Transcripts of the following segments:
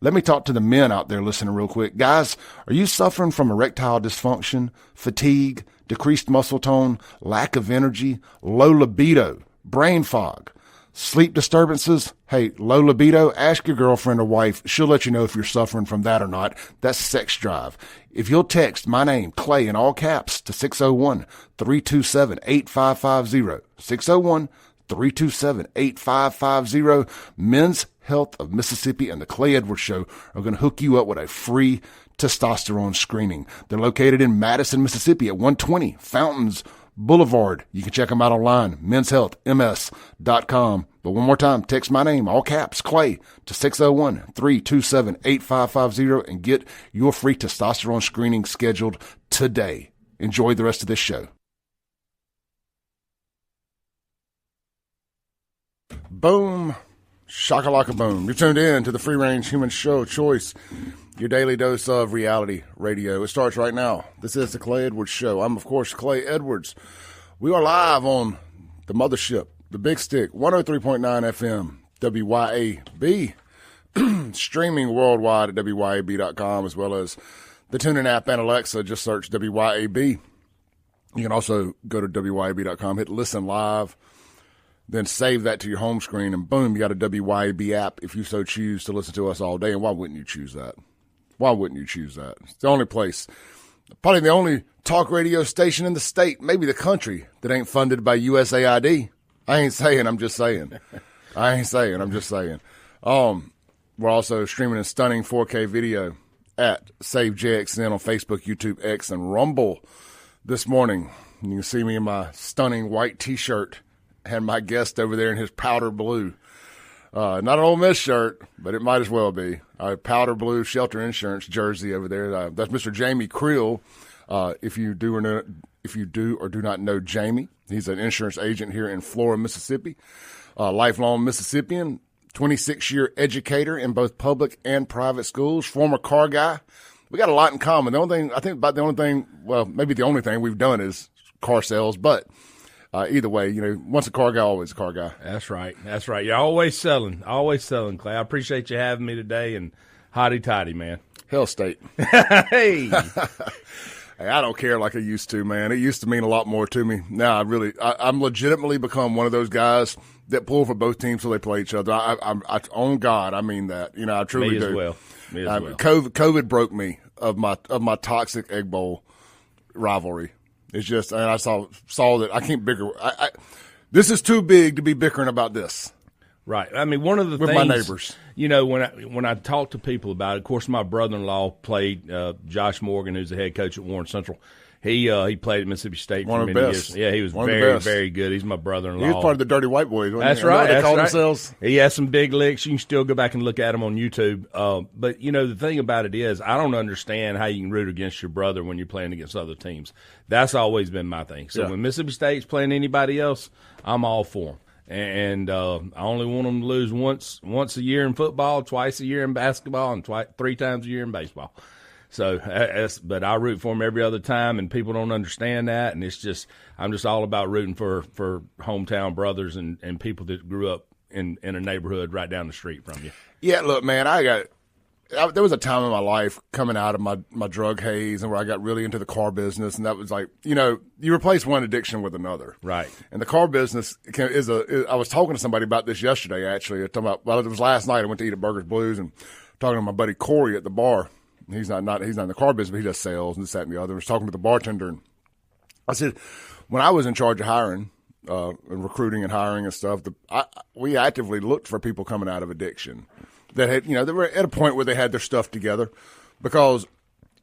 Let me talk to the men out there listening real quick. Guys, are you suffering from erectile dysfunction, fatigue, decreased muscle tone, lack of energy, low libido, brain fog, sleep disturbances? Hey, low libido, ask your girlfriend or wife. She'll let you know if you're suffering from that or not. That's sex drive. If you'll text my name, Clay, in all caps to 601-327-8550, 601-327-8550, Men's Health of Mississippi and the Clay Edwards Show are going to hook you up with a free testosterone screening. They're located in Madison, Mississippi at 120 Fountains Boulevard. You can check them out online, menshealthms.com. But one more time, text my name, all caps, Clay, to 601-327-8550 and get your free testosterone screening scheduled today. Enjoy the rest of this show. Boom. Shakalaka boom. You're tuned in to the Free Range Human Show Choice, your daily dose of reality radio. It starts right now. This is the Clay Edwards Show. I'm, of course, Clay Edwards. We are live on the mothership, the Big Stick, 103.9 FM, WYAB, streaming worldwide at WYAB.com, as well as the TuneIn app and Alexa. Just search WYAB. You can also go to WYAB.com, hit listen live, then save that to your home screen, and boom, you got a WYAB app if you so choose to listen to us all day. And why wouldn't you choose that? Why wouldn't you choose that? It's the only place, probably the only talk radio station in the state, maybe the country, that ain't funded by USAID. I ain't saying, I'm just saying. I'm just saying. We're also streaming in stunning 4K video at SaveJXN on Facebook, YouTube, X, and Rumble this morning. You can see me in my stunning white T-shirt and my guest over there in his powder blue. Not an Ole Miss shirt, but it might as well be. Powder blue Shelter Insurance jersey over there. That's Mr. Jamie Creel. If you do or do not know Jamie, he's an insurance agent here in Flora, Mississippi. Lifelong Mississippian, 26-year educator in both public and private schools, former car guy. We got a lot in common. The only thing, maybe the only thing we've done is car sales, but either way, once a car guy, always a car guy. That's right. You're always selling, Clay. I appreciate you having me today, and hotty-toddy, man. Hell State. Hey. Hey, I don't care like I used to, man. It used to mean a lot more to me. Now, I'm legitimately become one of those guys that pull for both teams so they play each other. On God, I mean that. I truly me do. As well. COVID broke me of my toxic Egg Bowl rivalry. It's just, and I saw that I can't bicker. This is too big to be bickering about this. Right. I mean, one of the with things, my neighbors. When I talk to people about it, of course, my brother-in-law played, Josh Morgan, who's the head coach at Warren Central. He played at Mississippi State for many years. Yeah, he was very, very good. He's my brother-in-law. He was part of the Dirty White Boys. That's right. They called themselves. He has some big licks. You can still go back and look at him on YouTube. But the thing about it is, I don't understand how you can root against your brother when you're playing against other teams. That's always been my thing. So when Mississippi State's playing anybody else, I'm all for them. And I only want them to lose once a year in football, twice a year in basketball, and 3 times a year in baseball. So, but I root for them every other time, and people don't understand that. And I'm just all about rooting for hometown brothers and people that grew up in a neighborhood right down the street from you. Yeah, look, man, there was a time in my life coming out of my drug haze and where I got really into the car business, and that was like, you replace one addiction with another. Right. And the car business I was talking to somebody about this yesterday, actually. It was last night. I went to eat at Burgers Blues and talking to my buddy Corey at the bar. He's not in the car business, but he does sales and this, that, and the other. I was talking to the bartender, and I said, when I was in charge of hiring, and recruiting and hiring and stuff, we actively looked for people coming out of addiction that had, they were at a point where they had their stuff together, because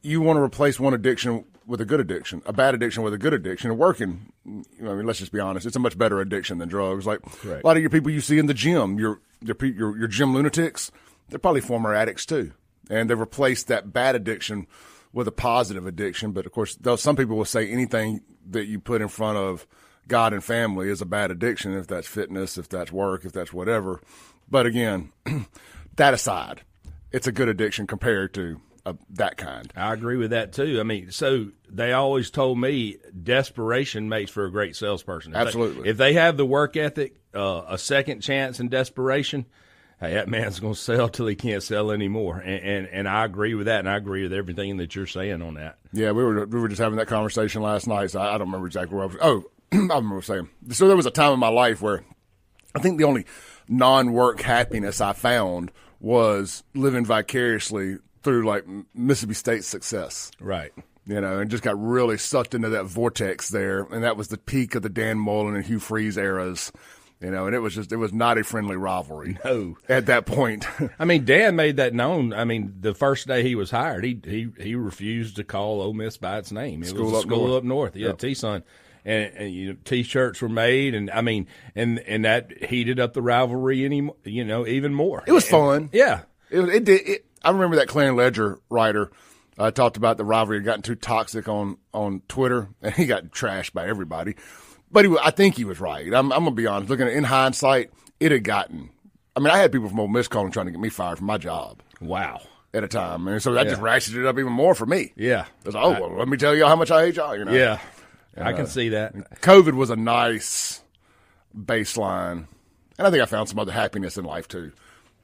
you want to replace one addiction with a good addiction, a bad addiction with a good addiction, and working. Let's just be honest, it's a much better addiction than drugs. Like a lot of your people you see in the gym, your gym lunatics, they're probably former addicts too. And they've replaced that bad addiction with a positive addiction. But, of course, some people will say anything that you put in front of God and family is a bad addiction, if that's fitness, if that's work, if that's whatever. But, again, that aside, it's a good addiction compared to that kind. I agree with that, too. I mean, so they always told me desperation makes for a great salesperson. Absolutely. If they have the work ethic, a second chance in desperation, hey, that man's going to sell till he can't sell anymore. And I agree with that, and I agree with everything that you're saying on that. Yeah, we were just having that conversation last night, so I don't remember exactly where I was. Oh, I remember saying. So there was a time in my life where I think the only non-work happiness I found was living vicariously through, like, Mississippi State's success. Right. You know, and just got really sucked into that vortex there. And that was the peak of the Dan Mullen and Hugh Freeze eras. You know, and it was not a friendly rivalry. No. At that point. I mean, Dan made that known. I mean, the first day he was hired, he refused to call Ole Miss by its name. It was School Up North. Yeah, yep. T-Son. And you know, T-shirts were made, and I mean, and that heated up the rivalry even more. It was fun. Yeah. It did. I remember that Clarion Ledger writer talked about the rivalry had gotten too toxic on Twitter, and he got trashed by everybody. But I think he was right. I'm going to be honest. Looking at in hindsight, it had gotten – I mean, I had people from Ole Miss calling trying to get me fired from my job. Wow. At a time. And so that just ratcheted it up even more for me. Yeah. It was well, let me tell y'all how much I hate y'all, you know. Yeah. I can see that. COVID was a nice baseline. And I think I found some other happiness in life too.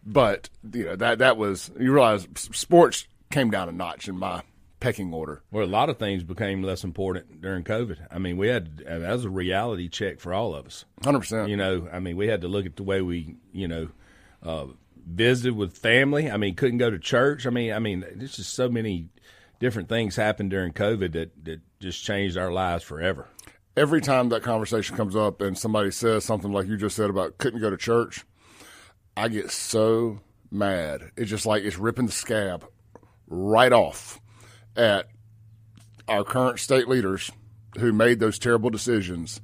But, you know, that was – you realize sports came down a notch in my pecking order. Well, a lot of things became less important during COVID. I mean, that was a reality check for all of us. 100%. You know, I mean, we had to look at the way we, visited with family. I mean, couldn't go to church. I mean, there's just so many different things happened during COVID that just changed our lives forever. Every time that conversation comes up and somebody says something like you just said about couldn't go to church, I get so mad. It's just like it's ripping the scab right off at our current state leaders who made those terrible decisions.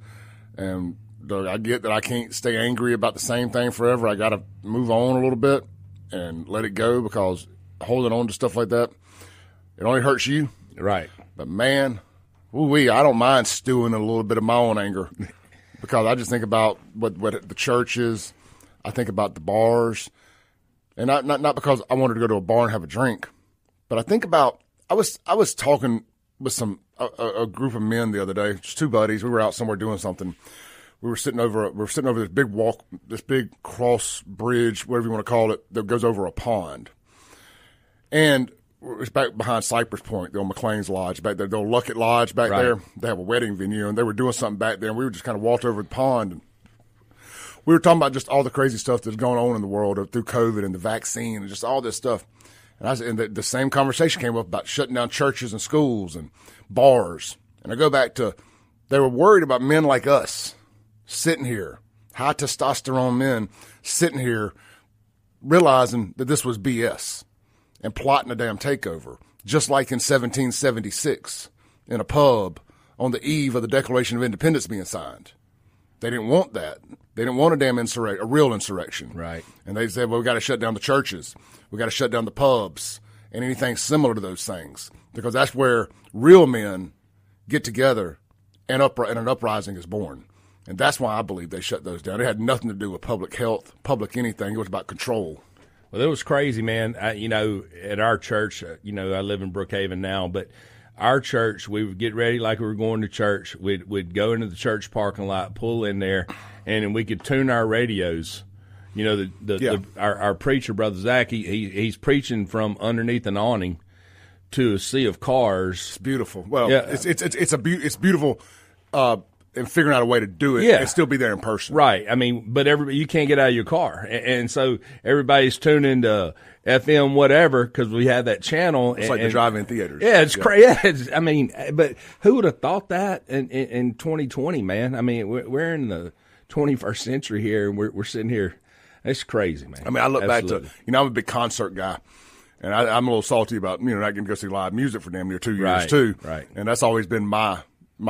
And I get that I can't stay angry about the same thing forever. I got to move on a little bit and let it go, because holding on to stuff like that, it only hurts you. Right. But, man, I don't mind stewing in a little bit of my own anger, because I just think about what the church is. I think about the bars. And not because I wanted to go to a bar and have a drink, but I think about I was talking with a group of men the other day, just two buddies. We were out somewhere doing something. We were sitting over this big cross bridge, whatever you want to call it, that goes over a pond. And it's back behind Cypress Point, the old McLean's Lodge back there, the old Luckett Lodge back there. They have a wedding venue, and they were doing something back there, and we were just kind of walked over the pond. And we were talking about just all the crazy stuff that's going on in the world through COVID and the vaccine and just all this stuff. And the same conversation came up about shutting down churches and schools and bars. And I go back to, they were worried about men like us sitting here, high testosterone men sitting here, realizing that this was BS and plotting a damn takeover, just like in 1776 in a pub on the eve of the Declaration of Independence being signed. They didn't want that. They didn't want a real insurrection. Right. And they said, well, we got to shut down the churches. We got to shut down the pubs and anything similar to those things, because that's where real men get together and an uprising is born. And that's why I believe they shut those down. It had nothing to do with public health, public anything. It was about control. Well, it was crazy, man. At our church, I live in Brookhaven now, but our church, we would get ready like we were going to church. We'd go into the church parking lot, pull in there, and then we could tune our radios. Our preacher, Brother Zach, he's preaching from underneath an awning to a sea of cars. It's beautiful. Well, yeah. It's beautiful. And figuring out a way to do it and still be there in person. Right. I mean, but you can't get out of your car. And so everybody's tuning to FM whatever, because we have that channel. It's like the drive-in theaters. Yeah, it's crazy. I mean, but who would have thought that in 2020, man? I mean, we're in the 21st century here, and we're sitting here. It's crazy, man. I mean, I look back to, I'm a big concert guy. And I'm a little salty about, not getting to go see live music for damn near 2 years, too. Right. And that's always been my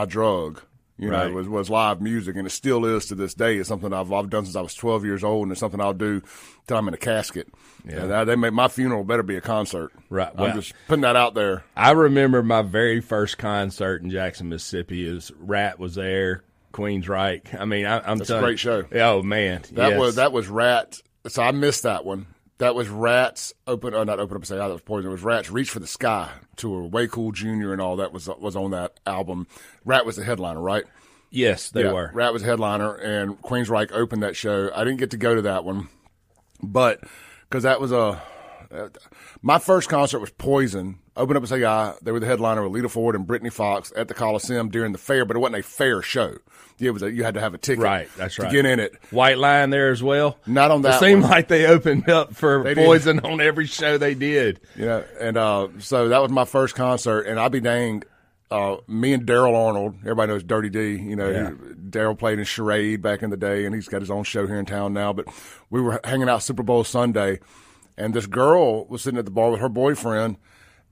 drug. Was live music, and it still is to this day. It's something I've done since I was 12 years old, and it's something I'll do till I'm in a casket. Yeah. They make my funeral better be a concert. Right. I'm just putting that out there. I remember my very first concert in Jackson, Mississippi. Rat was there, Queensryche. I mean, that's a great show. Oh man, that was Rat. So I missed that one. That was Rat's not Open Up and Say Out. That was Poison. It was Rat's Reach for the Sky tour. Way Cool Jr. and all that was on that album. Rat was the headliner, right? Yes, they were. Rat was the headliner, and Queensryche opened that show. I didn't get to go to that one, But because that was my first concert was Poison. Opened up as a guy. They were the headliner with Lita Ford and Brittany Fox at the Coliseum during the fair, but it wasn't a fair show. It was you had to have a ticket, right? That's right. To get in it. White Line there as well. Not on that. It seemed like they opened up for Poison on every show they did. Yeah, and so that was my first concert, and I'll be danged. Me and Daryl Arnold, everybody knows Dirty D. Daryl played in Charade back in the day, and he's got his own show here in town now. But we were hanging out Super Bowl Sunday, and this girl was sitting at the bar with her boyfriend,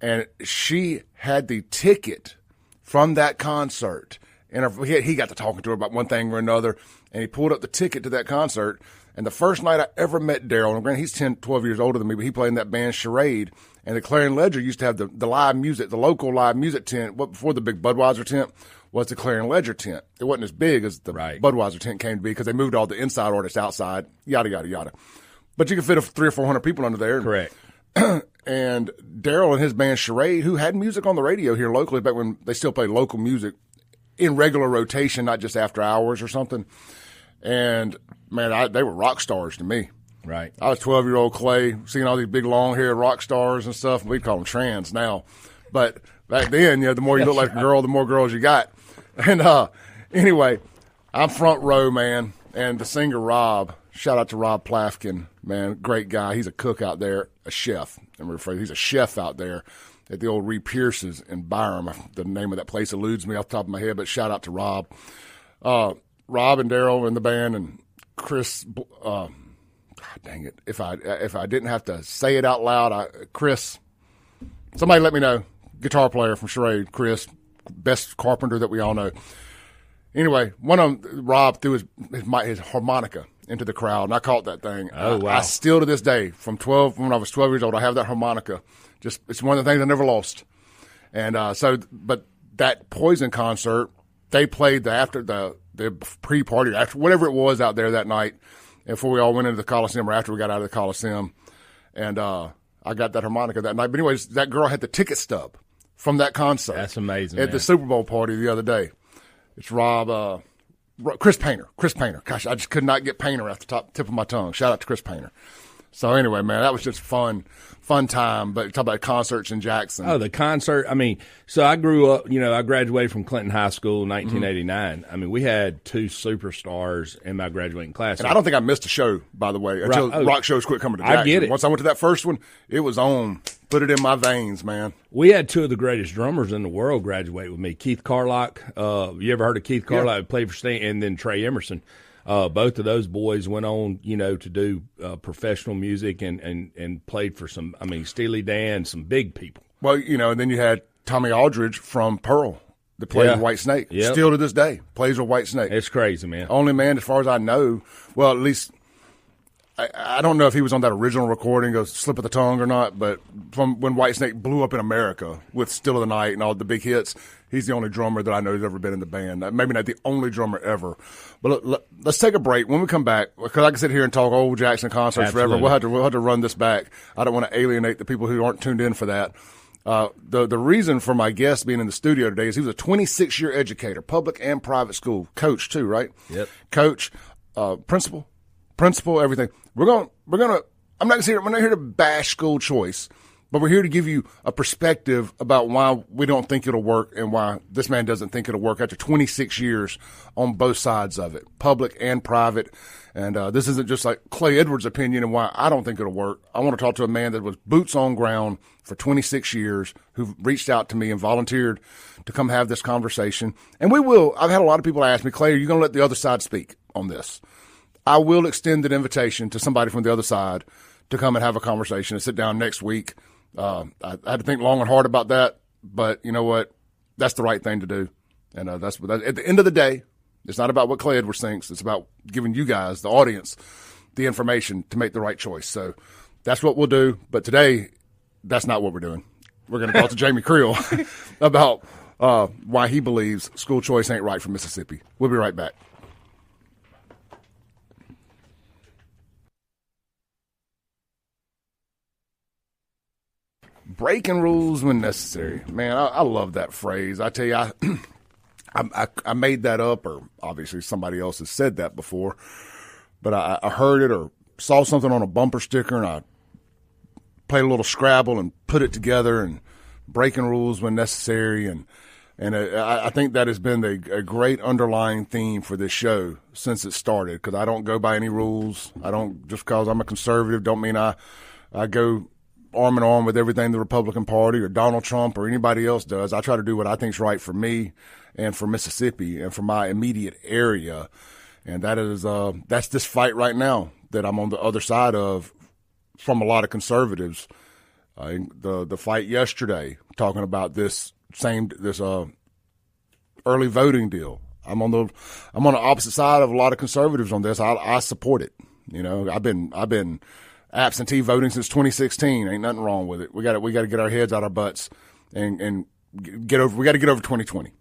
and she had the ticket from that concert. And he got to talking to her about one thing or another, and he pulled up the ticket to that concert. And the first night I ever met Daryl, and granted he's 10, 12 years older than me, but he played in that band Charade. And the Clarion Ledger used to have the live music, the local live music tent. Before the big Budweiser tent was the Clarion Ledger tent. It wasn't as big as the Budweiser tent came to be because they moved all the inside artists outside, yada, yada, yada. But you could fit 300 or 400 people under there. Correct. And Daryl and his band Charade, who had music on the radio here locally back when they still played local music in regular rotation, not just after hours or something. And, man, they were rock stars to me. Right. I was 12-year-old Clay, seeing all these big long-haired rock stars and stuff. We call them trans now. But back then, the more you look like a girl, the more girls you got. And anyway, I'm front row, man. And the singer Rob, shout out to Rob Plafkin, man, great guy. He's a cook out there, a chef. He's a chef out there at the old Reed Pierce's in Byram. The name of that place eludes me off the top of my head, but shout out to Rob. Rob and Daryl in the band, and Chris. Dang it! If I didn't have to say it out loud, Chris. Somebody let me know. Guitar player from Charade, Chris, best carpenter that we all know. Anyway, one of them, Rob threw his harmonica into the crowd, and I caught that thing. Oh wow! I still to this day, when I was 12 years old, I have that harmonica. It's one of the things I never lost. And but that Poison concert, they played the pre-party, after whatever it was out there that night, before we all went into the Coliseum or after we got out of the Coliseum. And I got that harmonica that night. But anyways, that girl had the ticket stub from that concert. That's amazing. At the Super Bowl party the other day. It's Chris Painter. Gosh, I just could not get Painter off the tip of my tongue. Shout out to Chris Painter. So anyway, man, that was just fun time. But talk about concerts in Jackson. Oh, the concert. I mean, so I grew up, I graduated from Clinton High School in 1989. Mm-hmm. I mean, we had two superstars in my graduating class. And I don't think I missed a show, by the way, until rock shows quit coming to Jackson. I get it. Once I went to that first one, it was on. Put it in my veins, man. We had two of the greatest drummers in the world graduate with me. Keith Carlock. You ever heard of Keith Carlock? Yeah. Played for Sting, and then Trey Emerson. Both of those boys went on, to do professional music and played for Steely Dan, some big people. Well, and then you had Tommy Aldridge from Pearl that played with White Snake. Yep. Still to this day, plays with White Snake. It's crazy, man. Only man, as far as I know, well, at least I don't know if he was on that original recording of Slip of the Tongue or not, but from when White Snake blew up in America with Still of the Night and all the big hits, he's the only drummer that I know who's ever been in the band. Maybe not the only drummer ever. But let's take a break. When we come back, because I can sit here and talk old Jackson concerts forever. We'll have to run this back. I don't want to alienate the people who aren't tuned in for that. The reason for my guest being in the studio today is he was a 26-year educator, public and private school coach too, right? Yep. Coach, principal, everything. We're not here to bash school choice, but we're here to give you a perspective about why we don't think it'll work and why this man doesn't think it'll work after 26 years on both sides of it, public and private. And this isn't just like Clay Edwards' opinion and why I don't think it'll work. I want to talk to a man that was boots on ground for 26 years, who reached out to me and volunteered to come have this conversation. And we will. I've had a lot of people ask me, Clay, are you going to let the other side speak on this? I will extend an invitation to somebody from the other side to come and have a conversation and sit down next week. I had to think long and hard about that, but you know what? That's the right thing to do. And that's at the end of the day, it's not about what Clay Edwards thinks. It's about giving you guys, the audience, the information to make the right choice. So that's what we'll do. But today, that's not what we're doing. We're going to talk to Jamie Creel about why he believes school choice ain't right for Mississippi. We'll be right back. Breaking rules when necessary. Man, I love that phrase. I tell you, I made that up, or obviously somebody else has said that before, but I heard it or saw something on a bumper sticker and I played a little Scrabble and put it together and breaking rules when necessary. And I think that has been a great underlying theme for this show since it started, because I don't go by any rules. I don't, just because I'm a conservative don't mean I go arm in arm with everything the Republican Party or Donald Trump or anybody else does. I try to do what I think is right for me and for Mississippi and for my immediate area. And that is that's this fight right now that I'm on the other side of from a lot of conservatives. The fight yesterday talking about this early voting deal. I'm on the opposite side of a lot of conservatives on this. I support it. You know, I've been absentee voting since 2016. Ain't nothing wrong with it. We got to get our heads out our butts and get over. We got to get over 2020.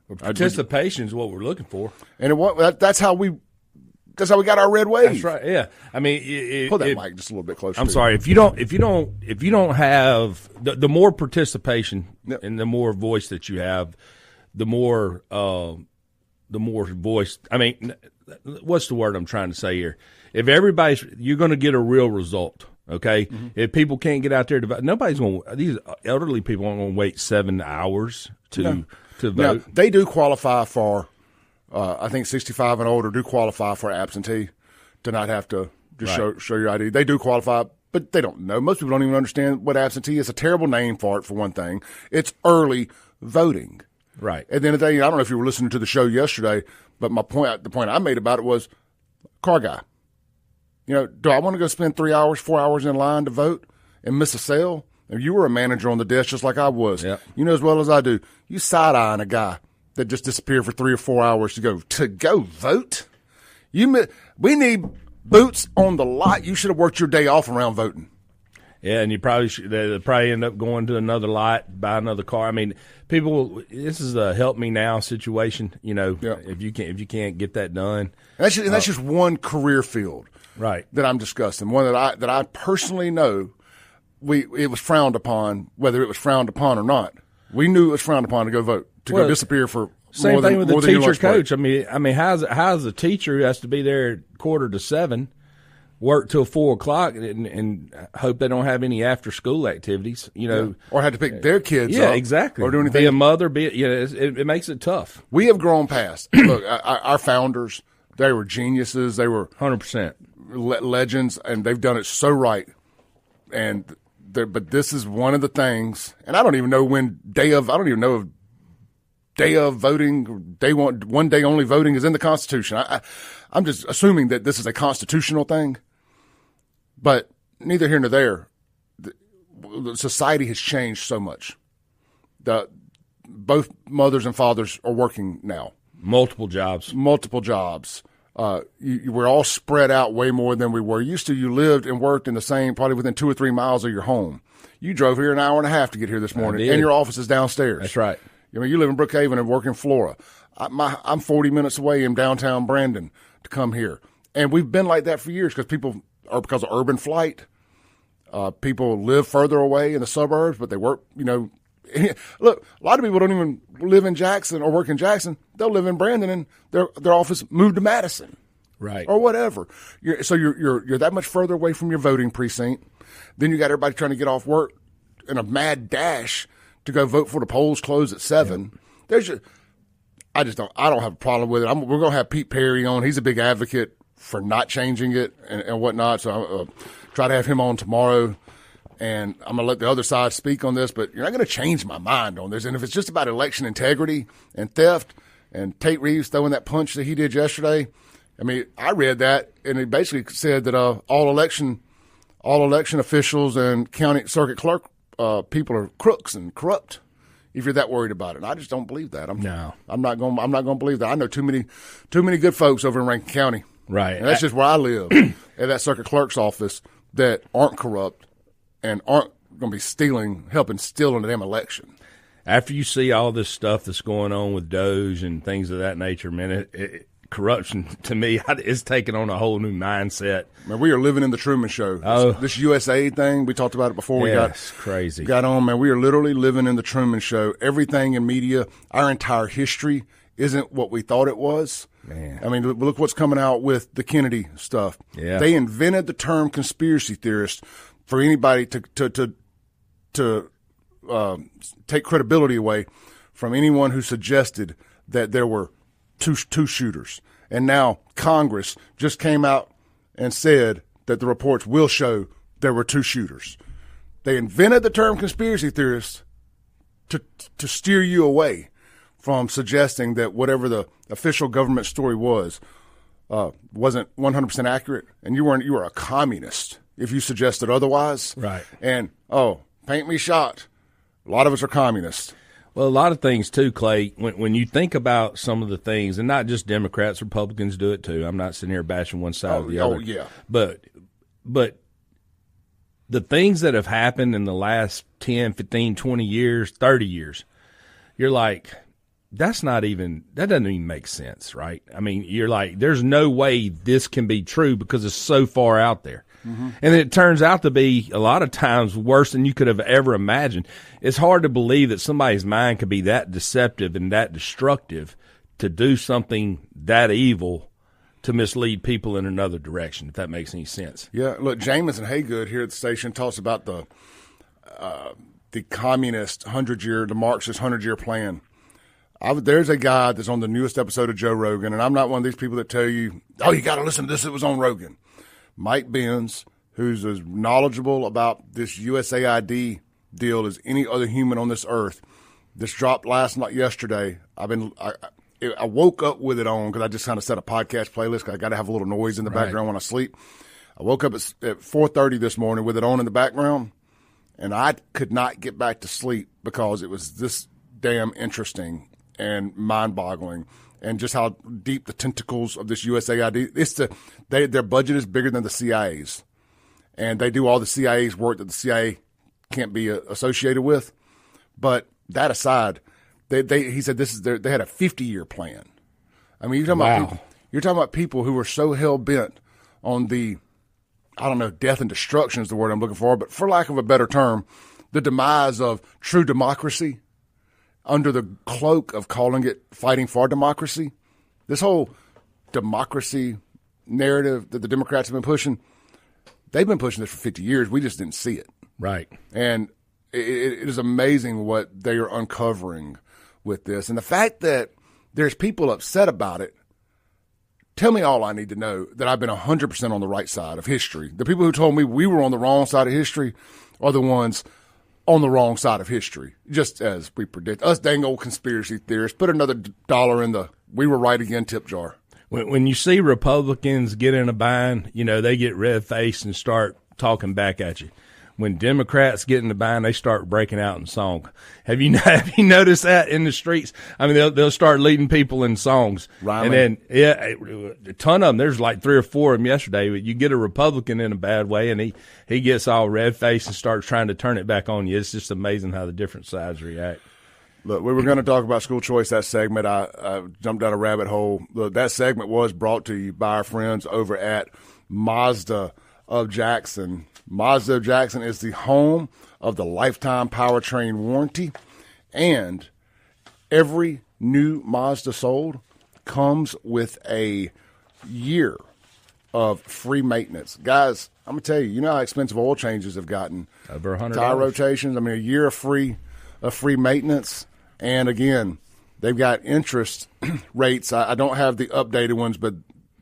Well, participation is what we're looking for, and that's how we got our red wave. That's right. Yeah, I mean, pull that mic just a little bit closer. I'm sorry. If you don't have the more participation and the more voice that you have, the more voice. I mean, what's the word I'm trying to say here? If you're going to get a real result. Okay, if people can't get out there to vote, these elderly people aren't going to wait 7 hours to vote. Now, they do qualify for, I think 65 and older do qualify for absentee, to not have to just show your ID. They do qualify, but they don't know. Most people don't even understand what absentee is. A terrible name for it, for one thing. It's early voting. Right. At the end of the day, I don't know if you were listening to the show yesterday, but the point I made about it was car guy. You know, do I want to go spend 3 hours, 4 hours in line to vote and miss a sale? If you were a manager on the desk just like I was, you know as well as I do, you side-eyeing a guy that just disappeared for 3 or 4 hours to go vote? We need boots on the lot. You should have worked your day off around voting. Yeah, and you probably they'll probably end up going to another lot, buy another car. I mean, people, this is a help me now situation. You know, if you can't get that done, that's just one career field, right? That I'm discussing. One that I personally know, it was frowned upon, whether it was frowned upon or not. We knew it was frowned upon to go vote, go disappear for. Same thing with the teacher coach. I mean, how's a teacher who has to be there at 6:45, work till 4:00, and hope they don't have any after school activities, you know, or had to pick their kids up. Yeah, exactly. Or do anything. Be a mother, it makes it tough. We have grown past. Look, our founders, they were geniuses. They were 100% legends, and they've done it so right. But this is one of the things, and I don't even know if day of voting, one day only voting is in the Constitution. I'm just assuming that this is a constitutional thing, but neither here nor there. The society has changed so much. Both mothers and fathers are working now. Multiple jobs. We're all spread out way more than we were. Used to, you lived and worked in the same, probably within 2 or 3 miles of your home. You drove here an hour and a half to get here this morning, and your office is downstairs. That's right. I mean, you live in Brookhaven and work in Flora. I'm 40 minutes away in downtown Brandon to come here. And we've been like that for years because of urban flight. People live further away in the suburbs, but they work, you know. Look, a lot of people don't even live in Jackson or work in Jackson. They'll live in Brandon and their office moved to Madison. Right. Or whatever. So you're that much further away from your voting precinct. Then you got everybody trying to get off work in a mad dash to go vote for the polls close at 7. Yeah. I don't have a problem with it. We're going to have Pete Perry on. He's a big advocate for not changing it and whatnot. So I'll try to have him on tomorrow. And I'm going to let the other side speak on this, but you're not going to change my mind on this. And if it's just about election integrity and theft and Tate Reeves throwing that punch that he did yesterday, I mean, I read that and it basically said that all election officials and county circuit clerk people are crooks and corrupt. If you're that worried about it, and I just don't believe that. I'm not going to believe that. I know too many good folks over in Rankin County. Right, and that's just where I live at that circuit clerk's office that aren't corrupt and aren't going to be helping steal into them election. After you see all this stuff that's going on with Doge and things of that nature, man, corruption to me is taking on a whole new mindset. Man, we are living in the Truman Show. This USA thing, we talked about it before it's crazy. Got on, man. We are literally living in the Truman Show. Everything in media, our entire history isn't what we thought it was. Man. I mean, look what's coming out with the Kennedy stuff. Yeah. They invented the term conspiracy theorist for anybody to take credibility away from anyone who suggested that there were two shooters. And now Congress just came out and said that the reports will show there were two shooters. They invented the term conspiracy theorist to steer you away from suggesting that whatever the official government story wasn't 100% accurate, and you were a communist if you suggested otherwise. Right. And paint me shot. A lot of us are communists. Well, a lot of things too, Clay. When you think about some of the things, and not just Democrats, Republicans do it too. I'm not sitting here bashing one side or the other. Oh yeah. But the things that have happened in the last 10, 15, 20 years, 30 years, you're like, that doesn't even make sense, right? I mean, you're like, there's no way this can be true because it's so far out there. Mm-hmm. And it turns out to be a lot of times worse than you could have ever imagined. It's hard to believe that somebody's mind could be that deceptive and that destructive to do something that evil to mislead people in another direction, if that makes any sense. Yeah, look, Jameson Haygood here at the station talks about the communist the Marxist 100-year plan. There's a guy that's on the newest episode of Joe Rogan, and I'm not one of these people that tell you, you got to listen to this, it was on Rogan. Mike Benz, who's as knowledgeable about this USAID deal as any other human on this earth, this dropped yesterday. I woke up with it on because I just kind of set a podcast playlist because I got to have a little noise in the background when I sleep. I woke up at 4:30 this morning with it on in the background, and I could not get back to sleep because it was this damn interesting and mind-boggling, and just how deep the tentacles of this USAID. Their budget is bigger than the CIA's, and they do all the CIA's work that the CIA can't be associated with. But that aside, he said they had a 50-year plan. I mean, you're talking about people who were so hell-bent on the, I don't know, death and destruction is the word I'm looking for, but for lack of a better term, the demise of true democracy under the cloak of calling it fighting for democracy. This whole democracy narrative that the Democrats have been pushing, they've been pushing this for 50 years. We just didn't see it. Right. And it is amazing what they are uncovering with this. And the fact that there's people upset about it, tell me all I need to know that I've been 100% on the right side of history. The people who told me we were on the wrong side of history are the ones on the wrong side of history, just as we predict. Us dang old conspiracy theorists, put another dollar in the we were right again tip jar. When you see Republicans get in a bind, they get red-faced and start talking back at you. When Democrats get in the bind, they start breaking out in song. Have you noticed that in the streets? I mean, they'll start leading people in songs. Rhyming. And then, a ton of them. There's like 3 or 4 of them yesterday. But you get a Republican in a bad way, and he gets all red-faced and starts trying to turn it back on you. It's just amazing how the different sides react. Look, we were going to talk about school choice, that segment. I jumped down a rabbit hole. Look, that segment was brought to you by our friends over at Mazda of Jackson. Mazda of Jackson is the home of the lifetime powertrain warranty, and every new Mazda sold comes with a year of free maintenance. Guys, I'm going to tell you how expensive oil changes have gotten. Over $100. Tire rotations, a year of free maintenance. And again, they've got interest rates. I don't have the updated ones, but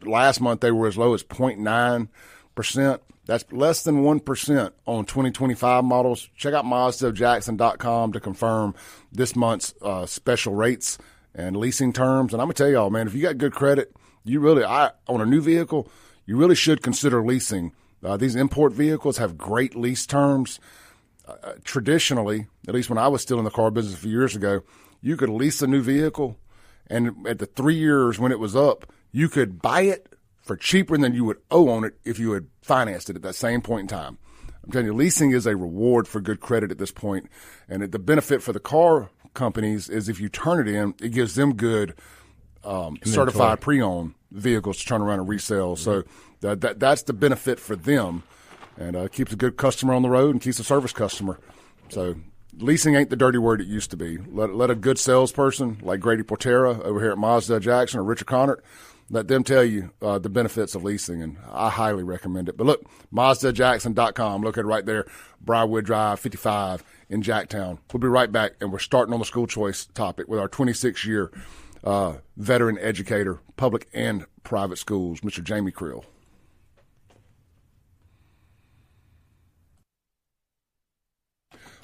last month they were as low as 0.9%. That's less than 1% on 2025 models. Check out MazdaJackson.com to confirm this month's special rates and leasing terms. And I'm going to tell y'all, man, if you got good credit, on a new vehicle, you really should consider leasing. These import vehicles have great lease terms. Traditionally, at least when I was still in the car business a few years ago, you could lease a new vehicle, and at the 3 years when it was up, you could buy it for cheaper than you would owe on it if you had financed it at that same point in time. I'm telling you, leasing is a reward for good credit at this point, and the benefit for the car companies is if you turn it in, it gives them good certified pre-owned vehicles to turn around and resell. So that's the benefit for them, and keeps a good customer on the road and keeps a service customer. So leasing ain't the dirty word it used to be. Let a good salesperson like Grady Portera over here at Mazda Jackson or Richard Connert, Let them tell you the benefits of leasing, and I highly recommend it. But look, MazdaJackson.com. Look at it right there, Briarwood Drive, 55 in Jacktown. We'll be right back, and we're starting on the school choice topic with our 26-year veteran educator, public and private schools, Mr. Jamie Creel.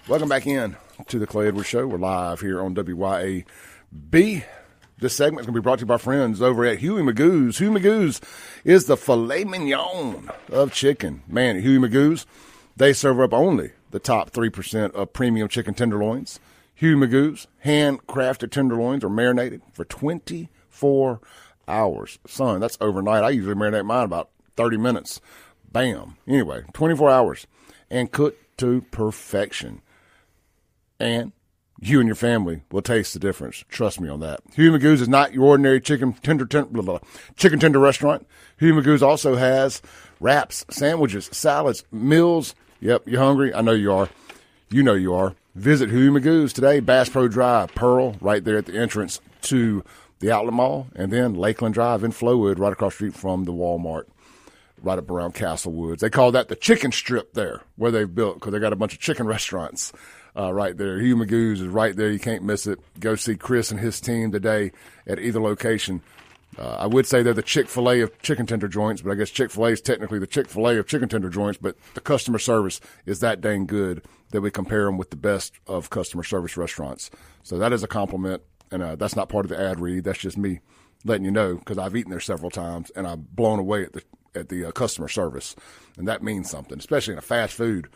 Welcome back in to the Clay Edwards Show. We're live here on WYAB. This segment is going to be brought to you by friends over at Huey Magoo's. Huey Magoo's is the filet mignon of chicken. Man, at Huey Magoo's, they serve up only the top 3% of premium chicken tenderloins. Huey Magoo's handcrafted tenderloins are marinated for 24 hours. Son, that's overnight. I usually marinate mine about 30 minutes. Bam. Anyway, 24 hours and cooked to perfection. And you and your family will taste the difference. Trust me on that. Huey Magoo's is not your ordinary chicken tender restaurant. Huey Magoo's also has wraps, sandwiches, salads, meals. Yep, you're hungry? I know you are. You know you are. Visit Huey Magoo's today, Bass Pro Drive, Pearl, right there at the entrance to the Outlet Mall, and then Lakeland Drive in Flowood, right across the street from the Walmart, right up around Castle Woods. They call that the chicken strip there, where they've built, because they got a bunch of chicken restaurants right there. Huey Magoo's is right there. You can't miss it. Go see Chris and his team today at either location. I would say they're the Chick-fil-A of chicken tender joints, but I guess Chick-fil-A is technically the Chick-fil-A of chicken tender joints, but the customer service is that dang good that we compare them with the best of customer service restaurants. So that is a compliment, and that's not part of the ad read. That's just me letting you know, because I've eaten there several times, and I'm blown away at the customer service, and that means something, especially in a fast food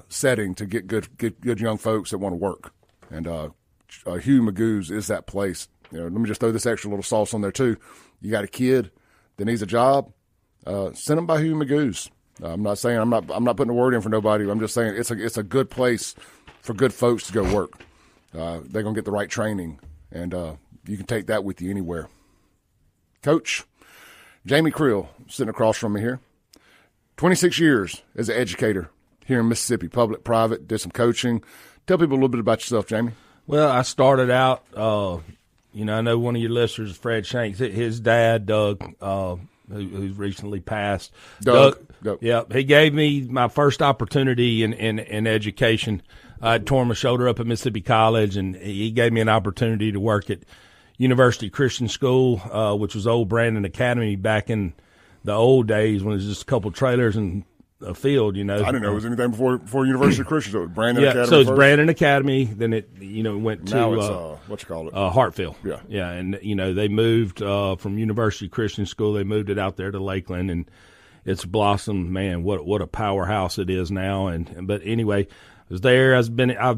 setting, to get good young folks that want to work. And Huey Magoo's is that place. You know, let me just throw this extra little sauce on there too. You got a kid that needs a job, send them by Huey Magoo's. I'm not saying I'm not putting a word in for nobody. I'm just saying it's a good place for good folks to go work. They're gonna get the right training, and you can take that with you anywhere. Coach Jamie Creel sitting across from me here. 26 years as an educator here in Mississippi, public, private, did some coaching. Tell people a little bit about yourself, Jamie. Well, I started out, I know one of your listeners is Fred Shanks. His dad, Doug, who's recently passed. Doug. Yeah, he gave me my first opportunity in education. I tore my shoulder up at Mississippi College, and he gave me an opportunity to work at University Christian School, which was old Brandon Academy back in the old days when it was just a couple trailers and a field, I didn't know it was anything before University Christian. So it was Brandon Academy. So it's first? Brandon Academy. Then it, went to now it's Hartfield. Yeah, and they moved from University Christian School. They moved it out there to Lakeland, and it's blossomed. Man, what a powerhouse it is now. But anyway, I was there. I've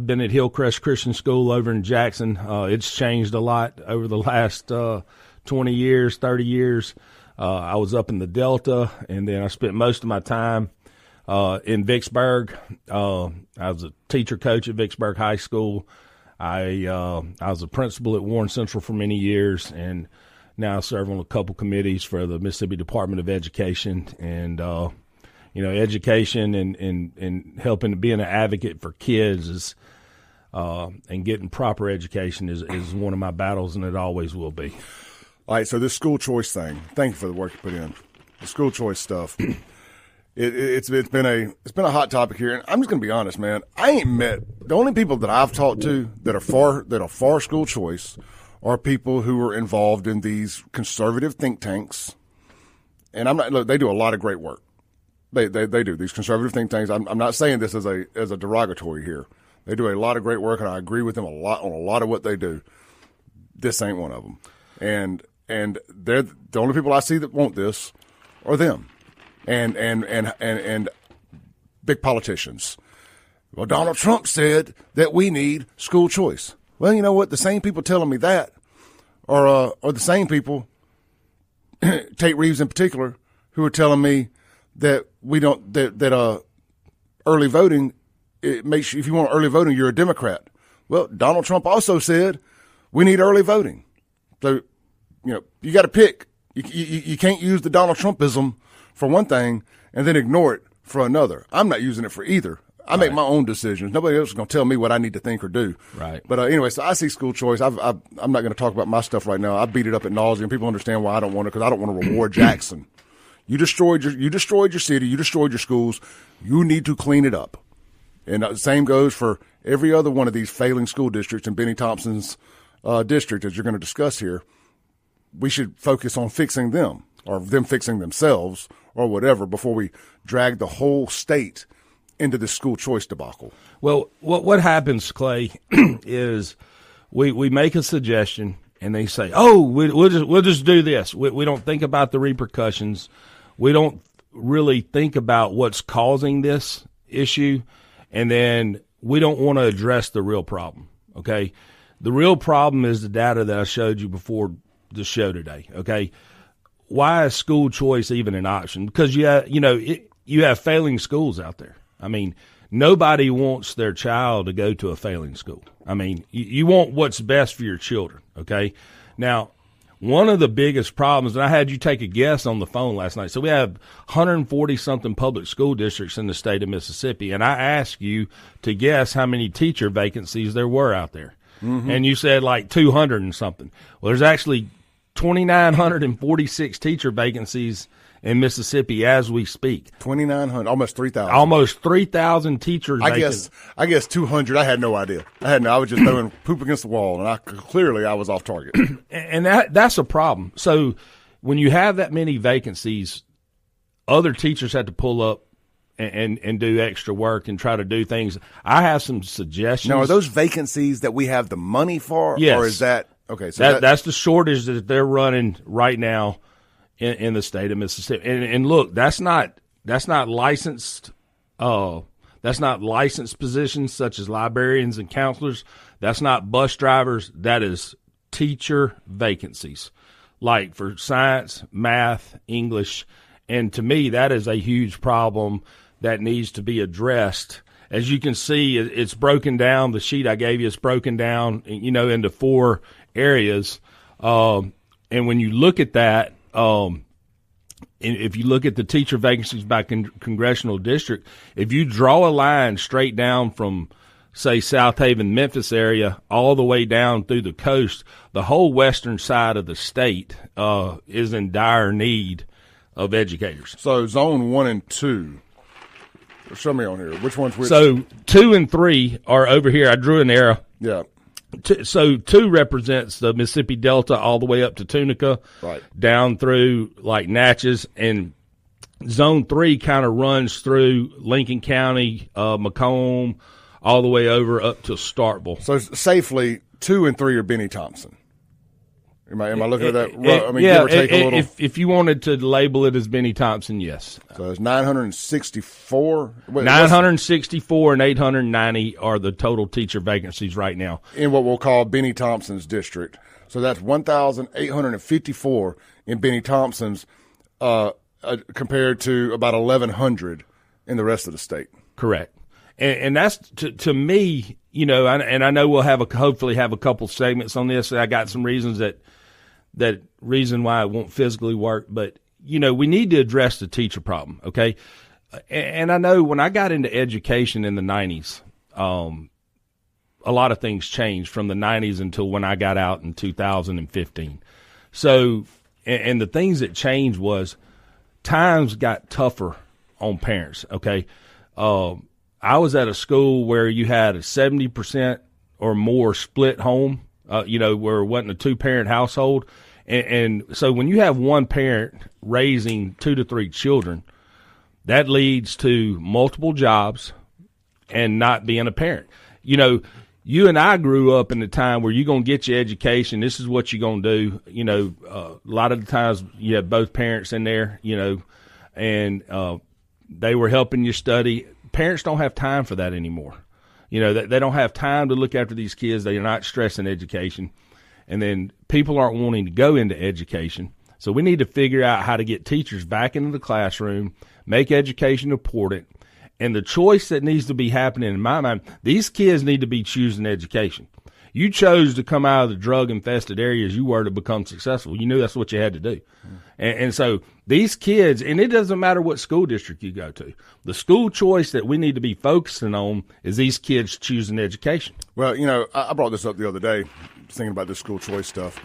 been at Hillcrest Christian School over in Jackson. It's changed a lot over the last 20 years, 30 years. I was up in the Delta, and then I spent most of my time in Vicksburg. I was a teacher coach at Vicksburg High School. I was a principal at Warren Central for many years, and now I serve on a couple committees for the Mississippi Department of Education. And education and helping, being an advocate for kids is and getting proper education is one of my battles, and it always will be. All right, so this school choice thing. Thank you for the work you put in. The school choice stuff. It's been a hot topic here, and I'm just gonna be honest, man. I ain't met the only people that I've talked to that are for school choice are people who are involved in these conservative think tanks. And they do a lot of great work. They do these conservative think tanks. I'm not saying this as a derogatory here. They do a lot of great work, and I agree with them a lot on a lot of what they do. This ain't one of them, and they're the only people I see that want this are them. And big politicians. Well, Donald Trump said that we need school choice. Well, you know what? The same people telling me that are the same people, Tate Reeves in particular, who are telling me that we don't that early voting, it makes you, if you want early voting, you're a Democrat. Well, Donald Trump also said we need early voting. So you got to pick. You can't use the Donald Trumpism for one thing and then ignore it for another. I'm not using it for either. I make my own decisions. Nobody else is going to tell me what I need to think or do. Right. But anyway, so I see school choice. I'm not going to talk about my stuff right now. I beat it up at nauseam. People understand why I don't want it, because I don't want to reward Jackson. You destroyed your city. You destroyed your schools. You need to clean it up. And the same goes for every other one of these failing school districts in Benny Thompson's district, as you're going to discuss here. We should focus on fixing them, or them fixing themselves, or whatever, before we drag the whole state into the school choice debacle. Well, what happens, Clay, is we make a suggestion and they say, "Oh, we'll just do this." We don't think about the repercussions. We don't really think about what's causing this issue, and then we don't want to address the real problem. Okay, the real problem is the data that I showed you before the show today. Okay, why is school choice even an option? Because you have failing schools out there. I mean, nobody wants their child to go to a failing school. I mean, you want what's best for your children, okay? Now, one of the biggest problems, and I had you take a guess on the phone last night. So we have 140-something public school districts in the state of Mississippi, and I asked you to guess how many teacher vacancies there were out there. Mm-hmm. And you said like 200 and something. Well, there's actually 2,946 teacher vacancies in Mississippi as we speak. 2,900, almost 3,000. Almost 3,000 teachers. I guess 200. I had no idea. I was just throwing poop against the wall, and I was off target. And that's a problem. So when you have that many vacancies, other teachers have to pull up and do extra work and try to do things. I have some suggestions. Now, are those vacancies that we have the money for? Yes. Or is that okay? So that's the shortage that they're running right now in the state of Mississippi. And look, that's not licensed. That's not licensed positions such as librarians and counselors. That's not bus drivers. That is teacher vacancies, like for science, math, English. And to me, that is a huge problem that needs to be addressed. As you can see, it's broken down. The sheet I gave you is broken down, into 4 areas. And when you look at that, if you look at the teacher vacancies by congressional district, if you draw a line straight down from, say, South Haven, Memphis area, all the way down through the coast, the whole western side of the state is in dire need of educators. So zone 1 and 2. Show me on here. Which one's which? So 2 and 3 are over here. I drew an arrow. Yeah. So 2 represents the Mississippi Delta all the way up to Tunica, right, down through like Natchez, and Zone 3 kind of runs through Lincoln County, Macomb, all the way over up to Starkville. So safely, 2 and 3 are Benny Thompson. Am I looking at that? Yeah, give or take a little. If you wanted to label it as Benny Thompson, yes. So it's 964. 964 and 890 are the total teacher vacancies right now in what we'll call Benny Thompson's district. So that's 1,854 in Benny Thompson's, compared to about 1,100 in the rest of the state. Correct. And that's to me, and I know we'll hopefully have a couple segments on this. I got some reasons that reason why it won't physically work, but we need to address the teacher problem. Okay. And I know when I got into education in the 90s, a lot of things changed from the 90s until when I got out in 2015. So, and the things that changed was times got tougher on parents. Okay. I was at a school where you had a 70% or more split home, where it wasn't a 2-parent household. And so when you have one parent raising 2 to 3 children, that leads to multiple jobs and not being a parent. You and I grew up in a time where you're going to get your education. This is what you're going to do. A lot of the times you have both parents in there, and they were helping you study. Parents don't have time for that anymore. They don't have time to look after these kids. They are not stressing education. And then people aren't wanting to go into education. So we need to figure out how to get teachers back into the classroom, make education important. And the choice that needs to be happening in my mind, these kids need to be choosing education. you chose to come out of the drug-infested areas you were to become successful. You knew that's what you had to do. And so these kids, and it doesn't matter what school district you go to, the school choice that we need to be focusing on is these kids choosing education. Well, I brought this up the other day, thinking about this school choice stuff.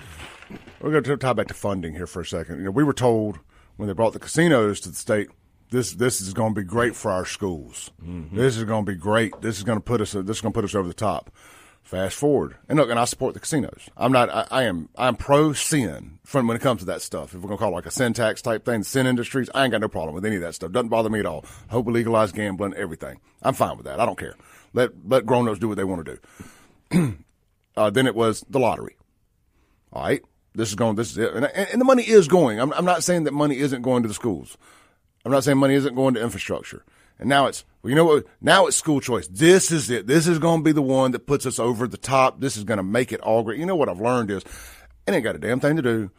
We're going to tie back to funding here for a second. We were told when they brought the casinos to the state, this is going to be great for our schools. Mm-hmm. This is going to be great. This is going to put us over the top. Fast forward, and look, and I support the casinos. I'm pro sin when it comes to that stuff. If we're going to call it like a sin tax type thing, sin industries, I ain't got no problem with any of that stuff. Doesn't bother me at all. Hope we legalize gambling, everything. I'm fine with that. I don't care. Let grown-ups do what they want to do. Then it was the lottery. All right, this is it, and the money is going. I'm not saying that money isn't going to the schools. I'm not saying money isn't going to infrastructure. And now it's, now it's school choice. This is it. This is going to be the one that puts us over the top. This is going to make it all great. You know what I've learned is it ain't got a damn thing to do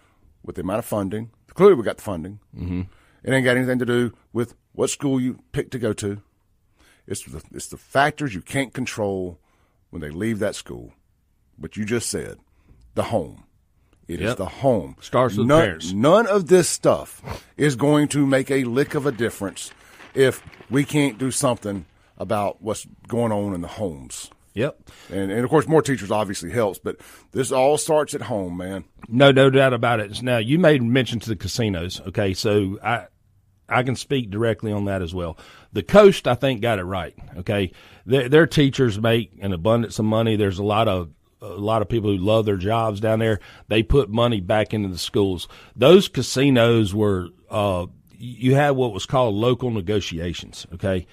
with the amount of funding. Clearly we got the funding. Mm-hmm. It ain't got anything to do with what school you pick to go to. It's the factors you can't control when they leave that school. But you just said, the home. It is the home. Starts with parents. None of this stuff is going to make a lick of a difference if we can't do something about what's going on in the homes. Yep. And of course, more teachers obviously helps, but this all starts at home, man. No doubt about it. Now, you made mention to the casinos, okay, so I can speak directly on that as well. The coast, I think, got it right, okay? Their teachers make an abundance of money. There's a lot of people who love their jobs down there. They put money back into the schools. Those casinos were you had what was called local negotiations, okay?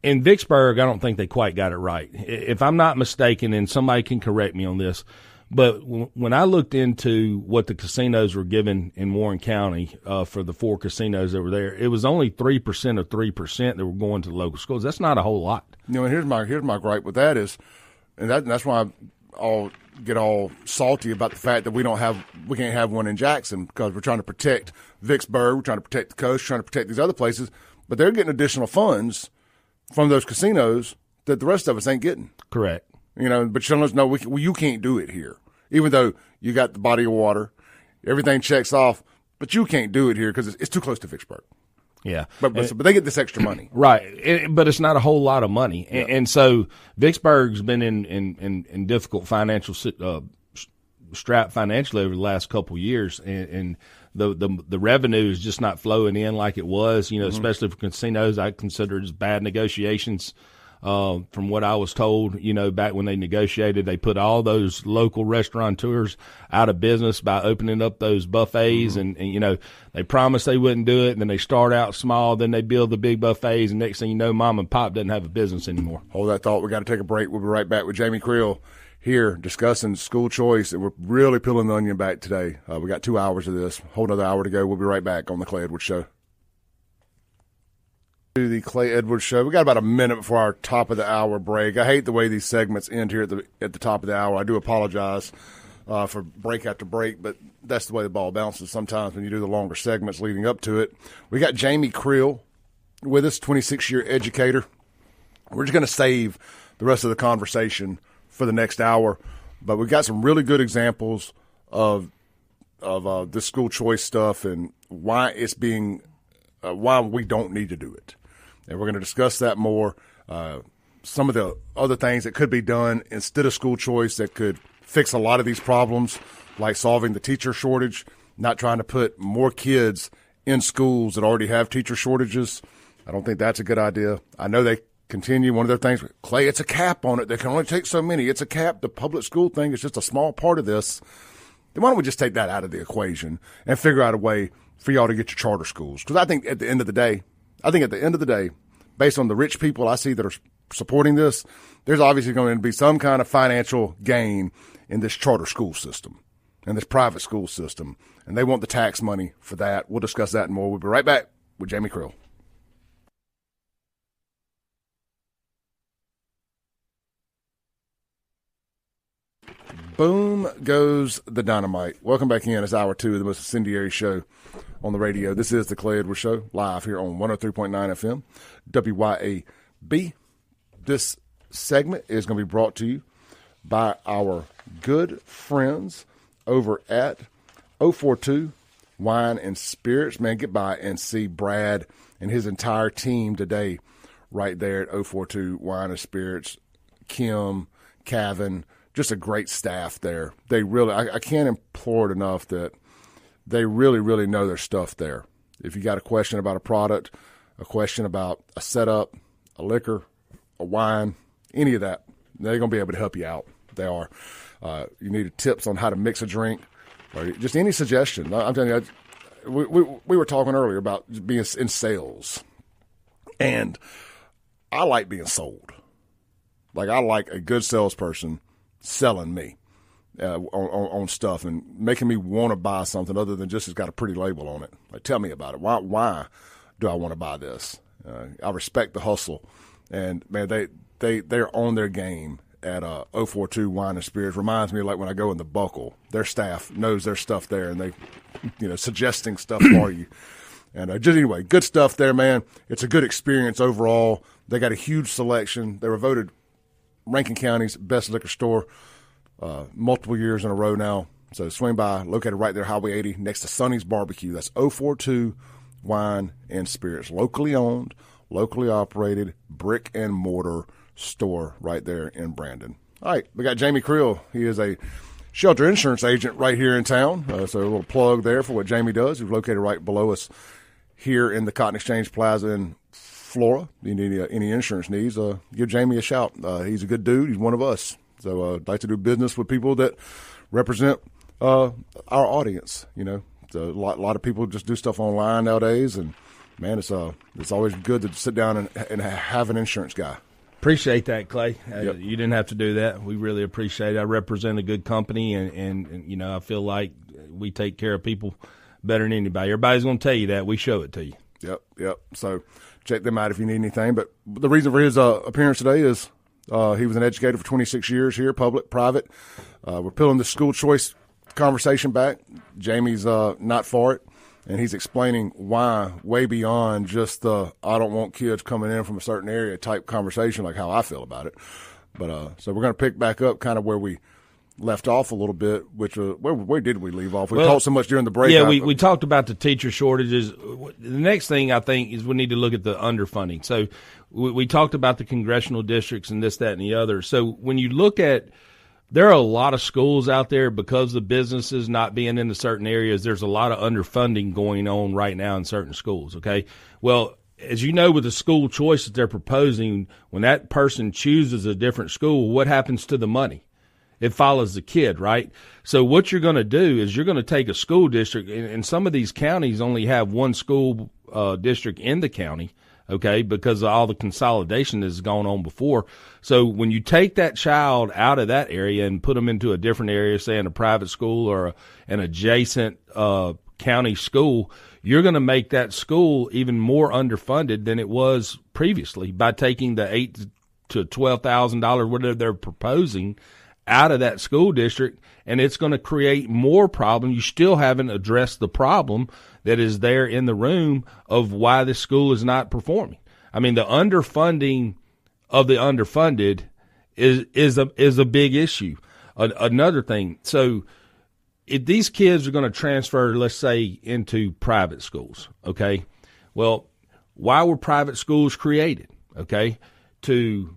In Vicksburg, I don't think they quite got it right. If I'm not mistaken, and somebody can correct me on this, but when I looked into what the casinos were given in Warren County for the 4 casinos that were there, it was only 3% of 3% that were going to the local schools. That's not a whole lot. And here's my gripe with that is, and that's why I get all salty about the fact that we can't have one in Jackson because we're trying to protect Vicksburg, we're trying to protect the coast, trying to protect these other places, but they're getting additional funds from those casinos that the rest of us ain't getting. Correct. But you let us know you can't do it here, even though you got the body of water, everything checks off, but you can't do it here because it's too close to Vicksburg. Yeah, but they get this extra money, right? But it's not a whole lot of money, yeah. And so Vicksburg's been in difficult financial strap financially over the last couple of years, and the revenue is just not flowing in like it was. Mm-hmm. Especially for casinos, I consider it as bad negotiations. From what I was told, back when they negotiated, they put all those local restaurateurs out of business by opening up those buffets. Mm-hmm. And they promised they wouldn't do it. And then they start out small, then they build the big buffets. And next thing you know, mom and pop doesn't have a business anymore. Hold that thought. We got to take a break. We'll be right back with Jamie Creel here discussing school choice. And we're really peeling the onion back today. We got 2 hours of this, whole another hour to go. We'll be right back on the Clay Edwards Show. The Clay Edwards Show. We got about a minute before our top of the hour break. I hate the way these segments end here at the top of the hour. I do apologize for break after break, but that's the way the ball bounces sometimes when you do the longer segments leading up to it. We got Jamie Creel with us, 26-year educator. We're just going to save the rest of the conversation for the next hour, but we've got some really good examples of this school choice stuff and why it's being why we don't need to do it. And we're going to discuss that more. Some of the other things that could be done instead of school choice that could fix a lot of these problems, like solving the teacher shortage, not trying to put more kids in schools that already have teacher shortages. I don't think that's a good idea. I know they continue. One of their things, Clay, it's a cap on it. They can only take so many. It's a cap. The public school thing is just a small part of this. Then why don't we just take that out of the equation and figure out a way for y'all to get your charter schools? Because I think at the end of the day, based on the rich people I see that are supporting this, there's obviously going to be some kind of financial gain in this charter school system and this private school system. And they want the tax money for that. We'll discuss that and more. We'll be right back with Jamie Creel. Boom goes the dynamite. Welcome back in. It's hour 2 of the most incendiary show on the radio. This is the Clay Edwards Show, live here on 103.9 FM, WYAB. This segment is going to be brought to you by our good friends over at 042 Wine and Spirits. Man, get by and see Brad and his entire team today right there at 042 Wine and Spirits. Kim, Kevin, just a great staff there. They really, I can't implore it enough that they really, really know their stuff there. If you got a question about a product, a question about a setup, a liquor, a wine, any of that, they're going to be able to help you out. They are. You need tips on how to mix a drink, or just any suggestion. I'm telling you, we were talking earlier about being in sales, and I like being sold. Like, I like a good salesperson selling me on stuff and making me want to buy something other than just it's got a pretty label on it. Like, tell me about it. Why do I want to buy this? I respect the hustle, and man, they're on their game at 042 Wine and Spirits. Reminds me of like when I go in the Buckle. Their staff knows their stuff there, and they, suggesting stuff for you. And just anyway, good stuff there, man. It's a good experience overall. They got a huge selection. They were voted Rankin County's best liquor store multiple years in a row now. So swing by, located right there, Highway 80, next to Sonny's Barbecue. That's 042 Wine and Spirits. Locally owned, locally operated, brick and mortar store right there in Brandon. All right, we got Jamie Creel. He is a shelter insurance agent right here in town. So a little plug there for what Jamie does. He's located right below us here in the Cotton Exchange Plaza in Flora. You need any insurance needs, give Jamie a shout. He's a good dude. He's one of us. So I'd like to do business with people that represent our audience. So a lot of people just do stuff online nowadays, and man, it's always good to sit down and have an insurance guy. Appreciate that, Clay. Yep. You didn't have to do that. We really appreciate it. I represent a good company, and I feel like we take care of people better than anybody. Everybody's going to tell you that. We show it to you. Yep. So check them out if you need anything. But the reason for his appearance today is he was an educator for 26 years here, public, private. We're pulling the school choice conversation back. Jamie's not for it, and he's explaining why way beyond just the I don't want kids coming in from a certain area type conversation, like how I feel about it. But so we're going to pick back up kind of where we left off a little bit, which where did we leave off? We talked so much during the break. Yeah, we talked about the teacher shortages. The next thing I think is we need to look at the underfunding. So we talked about the congressional districts and this, that, and the other. So when you look at, there are a lot of schools out there because the businesses not being in the certain areas, there's a lot of underfunding going on right now in certain schools, okay? Well, as you know, with the school choice that they're proposing, when that person chooses a different school, what happens to the money? It follows the kid, right? So what you're going to do is you're going to take a school district, and some of these counties only have one school district in the county, okay, because of all the consolidation that's gone on before. So when you take that child out of that area and put them into a different area, say in a private school or an adjacent county school, you're going to make that school even more underfunded than it was previously by taking the $8,000 to $12,000, whatever they're proposing, out of that school district, and it's going to create more problems. You still haven't addressed the problem that is there in the room of why this school is not performing. I mean, the underfunding of the underfunded is a big issue. Another thing, so if these kids are going to transfer, let's say, into private schools, okay, well, why were private schools created, okay, to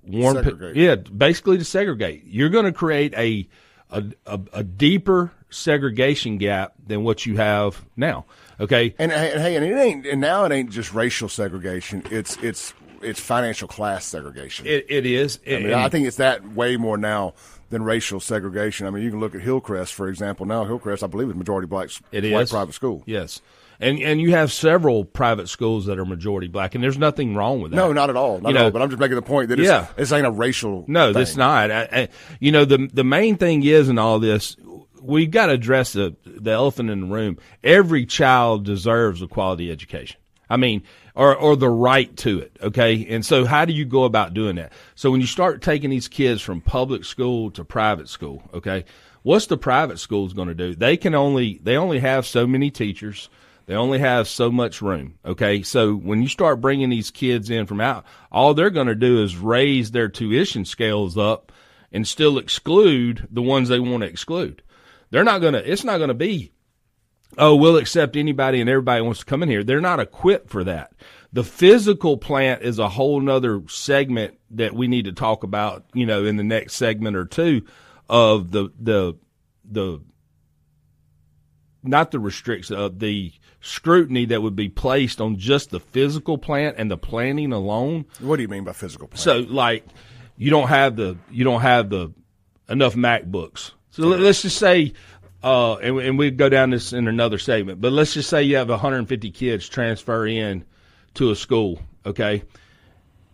basically to segregate. You're going to create a deeper segregation gap than what you have now. Okay, and now it ain't just racial segregation. It's financial class segregation. It is. I think it's that way more now than racial segregation. I mean, you can look at Hillcrest, for example. Now Hillcrest, I believe, is majority black. White private school. Yes. And you have several private schools that are majority black, and there's nothing wrong with that. No, not at all. Not at all. But I'm just making the point that this ain't a racial No, thing. It's not. The main thing is in all this, we've got to address the elephant in the room. Every child deserves a quality education. I mean, or the right to it, okay? And so how do you go about doing that? So when you start taking these kids from public school to private school, okay, what's the private schools going to do? They only have so many teachers. They only have so much room, okay? So when you start bringing these kids in from out, all they're going to do is raise their tuition scales up and still exclude the ones they want to exclude. They're not going to – it's not going to be, oh, we'll accept anybody and everybody wants to come in here. They're not equipped for that. The physical plant is a whole nother segment that we need to talk about, in the next segment or two of the not the restrictions of the scrutiny that would be placed on just the physical plant and the planning alone. What do you mean by physical plant? So, like, you don't have the enough MacBooks. So let's just say, and we go down this in another segment, but let's just say you have 150 kids transfer in to a school. Okay.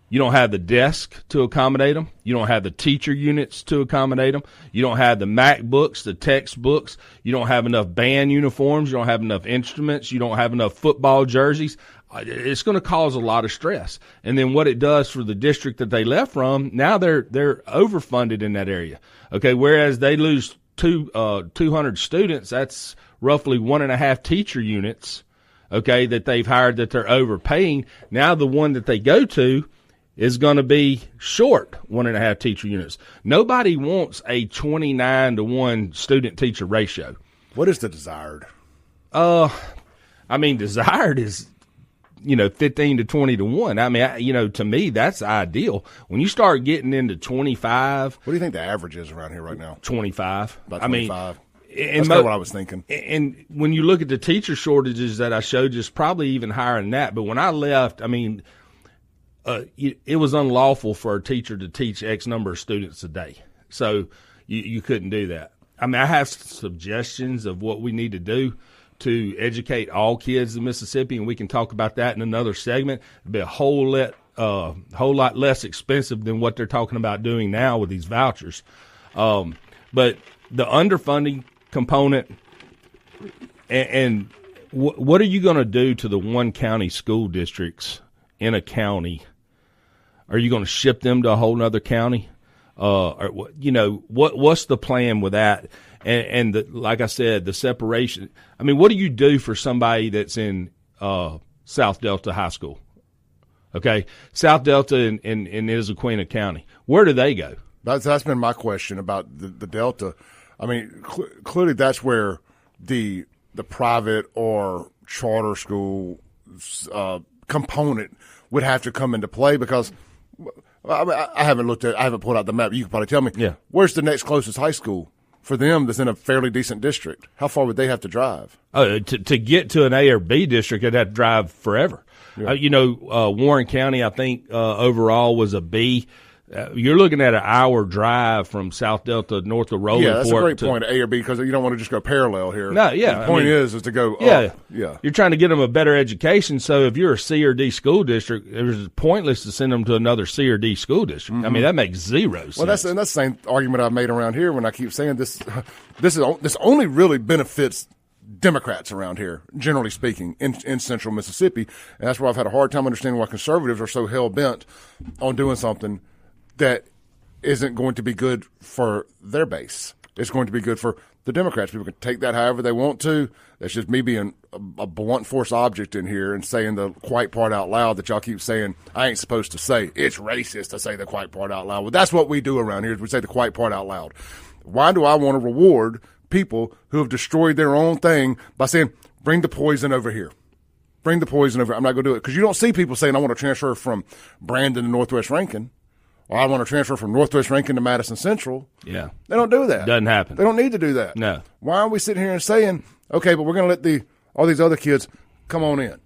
You don't have the desk to accommodate them. You don't have the teacher units to accommodate them. You don't have the MacBooks, the textbooks. You don't have enough band uniforms. You don't have enough instruments. You don't have enough football jerseys. It's going to cause a lot of stress. And then what it does for the district that they left from, now they're overfunded in that area. Okay, whereas they lose 200 students, that's roughly 1.5 teacher units, okay, that they've hired that they're overpaying. Now the one that they go to is going to be short 1.5 teacher units. Nobody wants a 29-to-1 student-teacher ratio. What is the desired? Desired is, 15 to 20 to 1. To me, that's ideal. When you start getting into 25. What do you think the average is around here right now? 25. About 25. That's And kind of what I was thinking. And when you look at the teacher shortages that I showed you, it's probably even higher than that. But when I left, it was unlawful for a teacher to teach X number of students a day. So you couldn't do that. I have suggestions of what we need to do to educate all kids in Mississippi, and we can talk about that in another segment. It'll be a whole lot less expensive than what they're talking about doing now with these vouchers. But the underfunding component and what are you going to do to the one county school districts in a county? Are you going to ship them to a whole other county? What's the plan with that? And like I said, the separation. What do you do for somebody that's in South Delta High School? Okay, South Delta in Issaquah County. Where do they go? That's been my question about the Delta. Clearly that's where the private or charter school component would have to come into play because I haven't pulled out the map. You can probably tell me. Yeah. Where's the next closest high school for them that's in a fairly decent district? How far would they have to drive? To get to an A or B district, they'd have to drive forever. Yeah. Warren County, I think, overall was a B. You're looking at an hour drive from South Delta north of Rollingport. Yeah, that's a great point, A or B, because you don't want to just go parallel here. No, yeah. The point is to go up. Yeah. You're trying to get them a better education, so if you're a C or D school district, it's pointless to send them to another C or D school district. Mm-hmm. That makes zero sense. Well, that's the same argument I've made around here when I keep saying this only really benefits Democrats around here, generally speaking, in central Mississippi. And that's where I've had a hard time understanding why conservatives are so hell-bent on doing something that isn't going to be good for their base. It's going to be good for the Democrats. People can take that however they want to. That's just me being a blunt force object in here and saying the quiet part out loud that y'all keep saying I ain't supposed to say. It's racist to say the quiet part out loud. Well, that's what we do around here is we say the quiet part out loud. Why do I want to reward people who have destroyed their own thing by saying, bring the poison over here? Bring the poison over here. I'm not going to do it. Because you don't see people saying, I want to transfer from Brandon to Northwest Rankin. Or I want to transfer from Northwest Rankin to Madison Central. Yeah. They don't do that. Doesn't happen. They don't need to do that. No. Why are we sitting here and saying, okay, but we're going to let all these other kids come on in?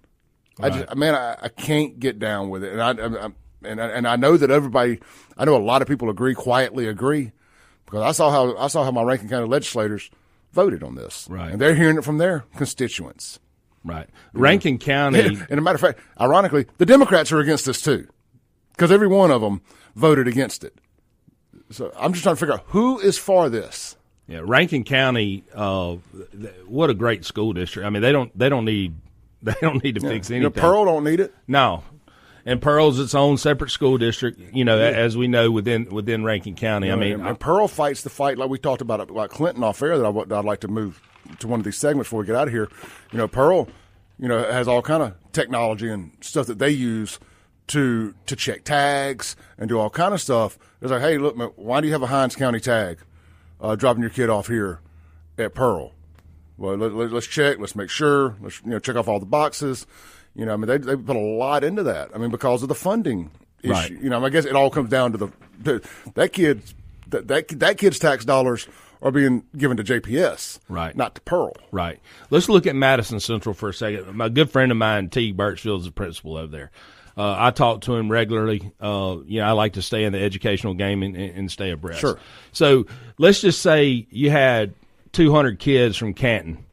Right. I can't get down with it. And I know that I know a lot of people quietly agree, because I saw how my Rankin County legislators voted on this. Right. And they're hearing it from their constituents. Right. Rankin County. And as a matter of fact, ironically, the Democrats are against this too, because every one of them voted against it. So I'm just trying to figure out who is for this. Yeah, Rankin County, what a great school district. They don't need to fix anything. Pearl don't need it. No. And Pearl's its own separate school district, as we know within Rankin County. And Pearl fights the fight like we talked about Clinton off air that I'd like to move to one of these segments before we get out of here. Pearl has all kind of technology and stuff that they use to check tags and do all kind of stuff. It's like, hey, look, man, why do you have a Hinds County tag dropping your kid off here at Pearl? Well, let's check. Let's make sure. Let's check off all the boxes. They put a lot into that. I mean, because of the funding issue. Right. I guess it all comes down to that kid's tax dollars are being given to JPS, right, not to Pearl. Right. Let's look at Madison Central for a second. My good friend of mine, T. Birchfield, is the principal over there. I talk to him regularly. I like to stay in the educational game and stay abreast. Sure. So let's just say you had 200 kids from Canton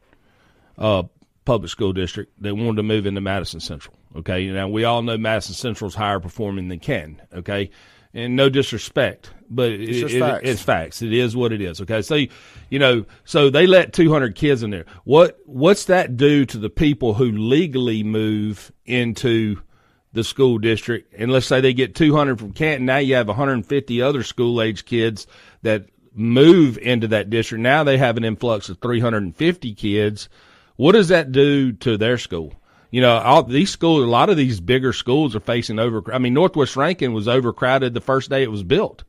Public School District that wanted to move into Madison Central. Okay. Now, we all know Madison Central is higher performing than Canton. Okay. And no disrespect, but it's facts. It is what it is. Okay, so so they let 200 kids in there. What's that do to the people who legally move into the school district? And let's say they get 200 from Canton. Now you have 150 other school age kids that move into that district. Now they have an influx of 350 kids. What does that do to their school? All these schools, a lot of these bigger schools are facing Northwest Rankin was overcrowded the first day it was built.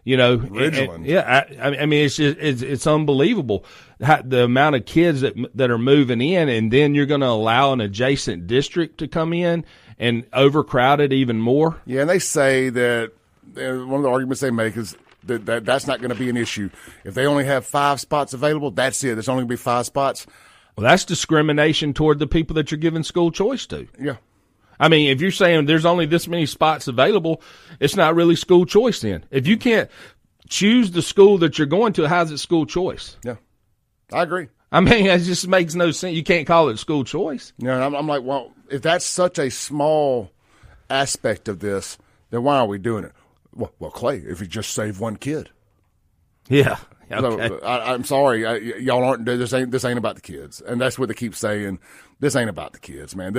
Ridgeland. It's unbelievable the amount of kids that are moving in, and then you're going to allow an adjacent district to come in and overcrowd it even more. Yeah, and they say that one of the arguments they make is that's not going to be an issue. If they only have 5 spots available, that's it. There's only going to be 5 spots. Well, that's discrimination toward the people that you're giving school choice to. Yeah. I mean, if you're saying there's only this many spots available, it's not really school choice then. If you can't choose the school that you're going to, how's it school choice? Yeah, I agree. I mean, it just makes no sense. You can't call it school choice. Yeah, I'm like, well, if that's such a small aspect of this, then why are we doing it? Well, Clay, if you just save one kid. Yeah. Okay. So, I'm sorry, y'all aren't. This ain't about the kids, and that's what they keep saying. This ain't about the kids, man.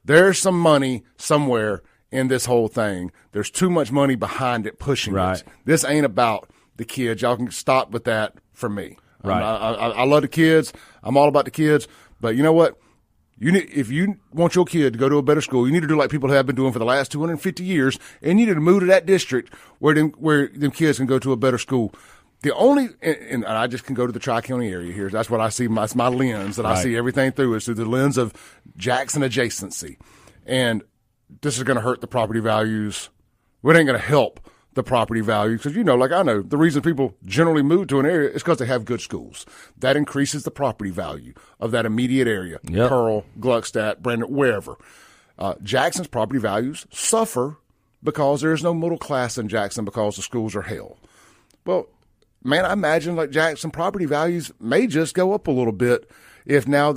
There's some money somewhere in this whole thing. There's too much money behind it pushing it. This ain't about the kids. Y'all can stop with that for me. Right. I love the kids. I'm all about the kids. But you know what? If you want your kid to go to a better school, you need to do like people have been doing for the last 250 years, and you need to move to that district where them kids can go to a better school. The only, and I just can go to the Tri-County area here. That's what I see. That's my lens that I see everything through, is through the lens of Jackson adjacency. And this is going to hurt the property values. It ain't going to help the property value because, like I know, the reason people generally move to an area is because they have good schools. That increases the property value of that immediate area. Yep. Pearl, Gluckstadt, Brandon, wherever. Jackson's property values suffer because there is no middle class in Jackson because the schools are hell. Well, man, I imagine like Jackson property values may just go up a little bit if now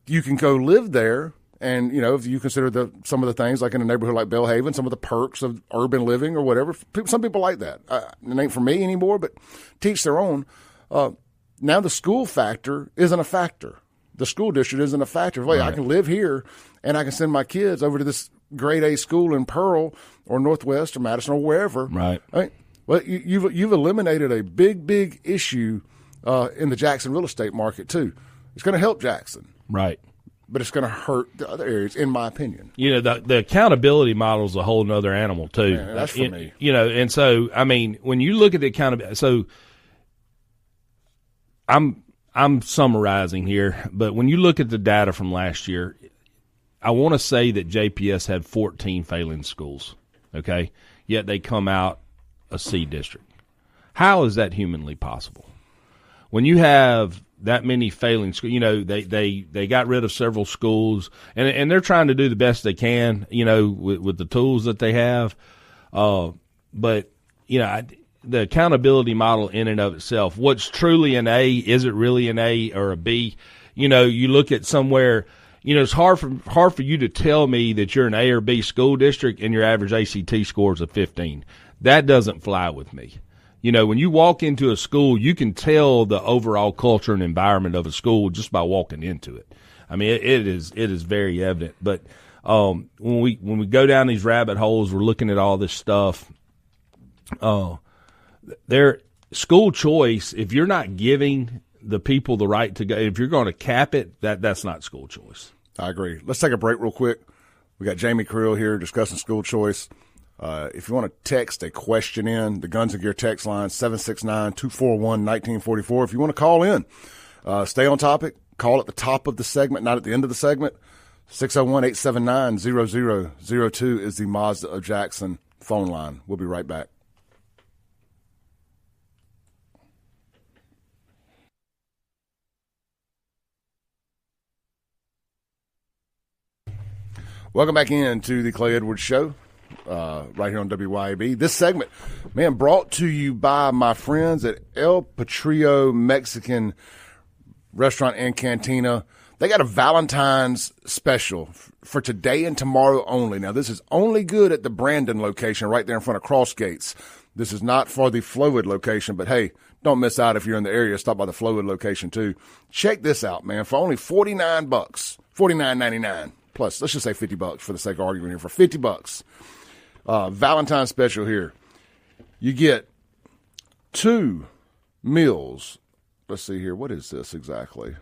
you can go live there, and if you consider some of the things like in a neighborhood like Belhaven, some of the perks of urban living or whatever. Some people like that. It ain't for me anymore, but teach their own. Now the school factor isn't a factor. The school district isn't a factor. Like, I can live here and I can send my kids over to this grade A school in Pearl or Northwest or Madison or wherever. Right. Well, you've eliminated a big issue in the Jackson real estate market too. It's going to help Jackson, right? But it's going to hurt the other areas, in my opinion. The accountability model is a whole nother animal too. Man, that's for me. And so I mean, when you look at the accountability, so I'm summarizing here, but when you look at the data from last year, I want to say that JPS had 14 failing schools. Okay, yet they come out a C district. How is that humanly possible? When you have that many failing schools, they got rid of several schools, and they're trying to do the best they can, with the tools that they have. But the accountability model in and of itself, what's truly an A, is it really an A or a B? You look at somewhere. It's hard for you to tell me that you're an A or B school district and your average ACT score is a 15. That doesn't fly with me. When you walk into a school, you can tell the overall culture and environment of a school just by walking into it. I mean, it is very evident. But when we go down these rabbit holes, we're looking at all this stuff. School choice, if you're not giving the people the right to go, if you're going to cap it, that's not school choice. I agree. Let's take a break real quick. We got Jamie Creel here discussing school choice. If you want to text a question in, the Guns and Gear text line, 769-241-1944. If you want to call in, stay on topic, call at the top of the segment, not at the end of the segment. 601-879-0002 is the Mazda of Jackson phone line. We'll be right back. Welcome back into the Clay Edwards Show, right here on WYAB. This segment, man, brought to you by my friends at El Patrio Mexican Restaurant and Cantina. They got a Valentine's special for today and tomorrow only. Now, this is only good at the Brandon location right there in front of Cross Gates. This is not for the Flowood location, but hey, don't miss out if you're in the area. Stop by the Flowood location too. Check this out, man. For only $49, $49.99. Plus, let's just say $50 for the sake of arguing here. For $50, Valentine's special here. You get 2 meals. Let's see here. What is this exactly?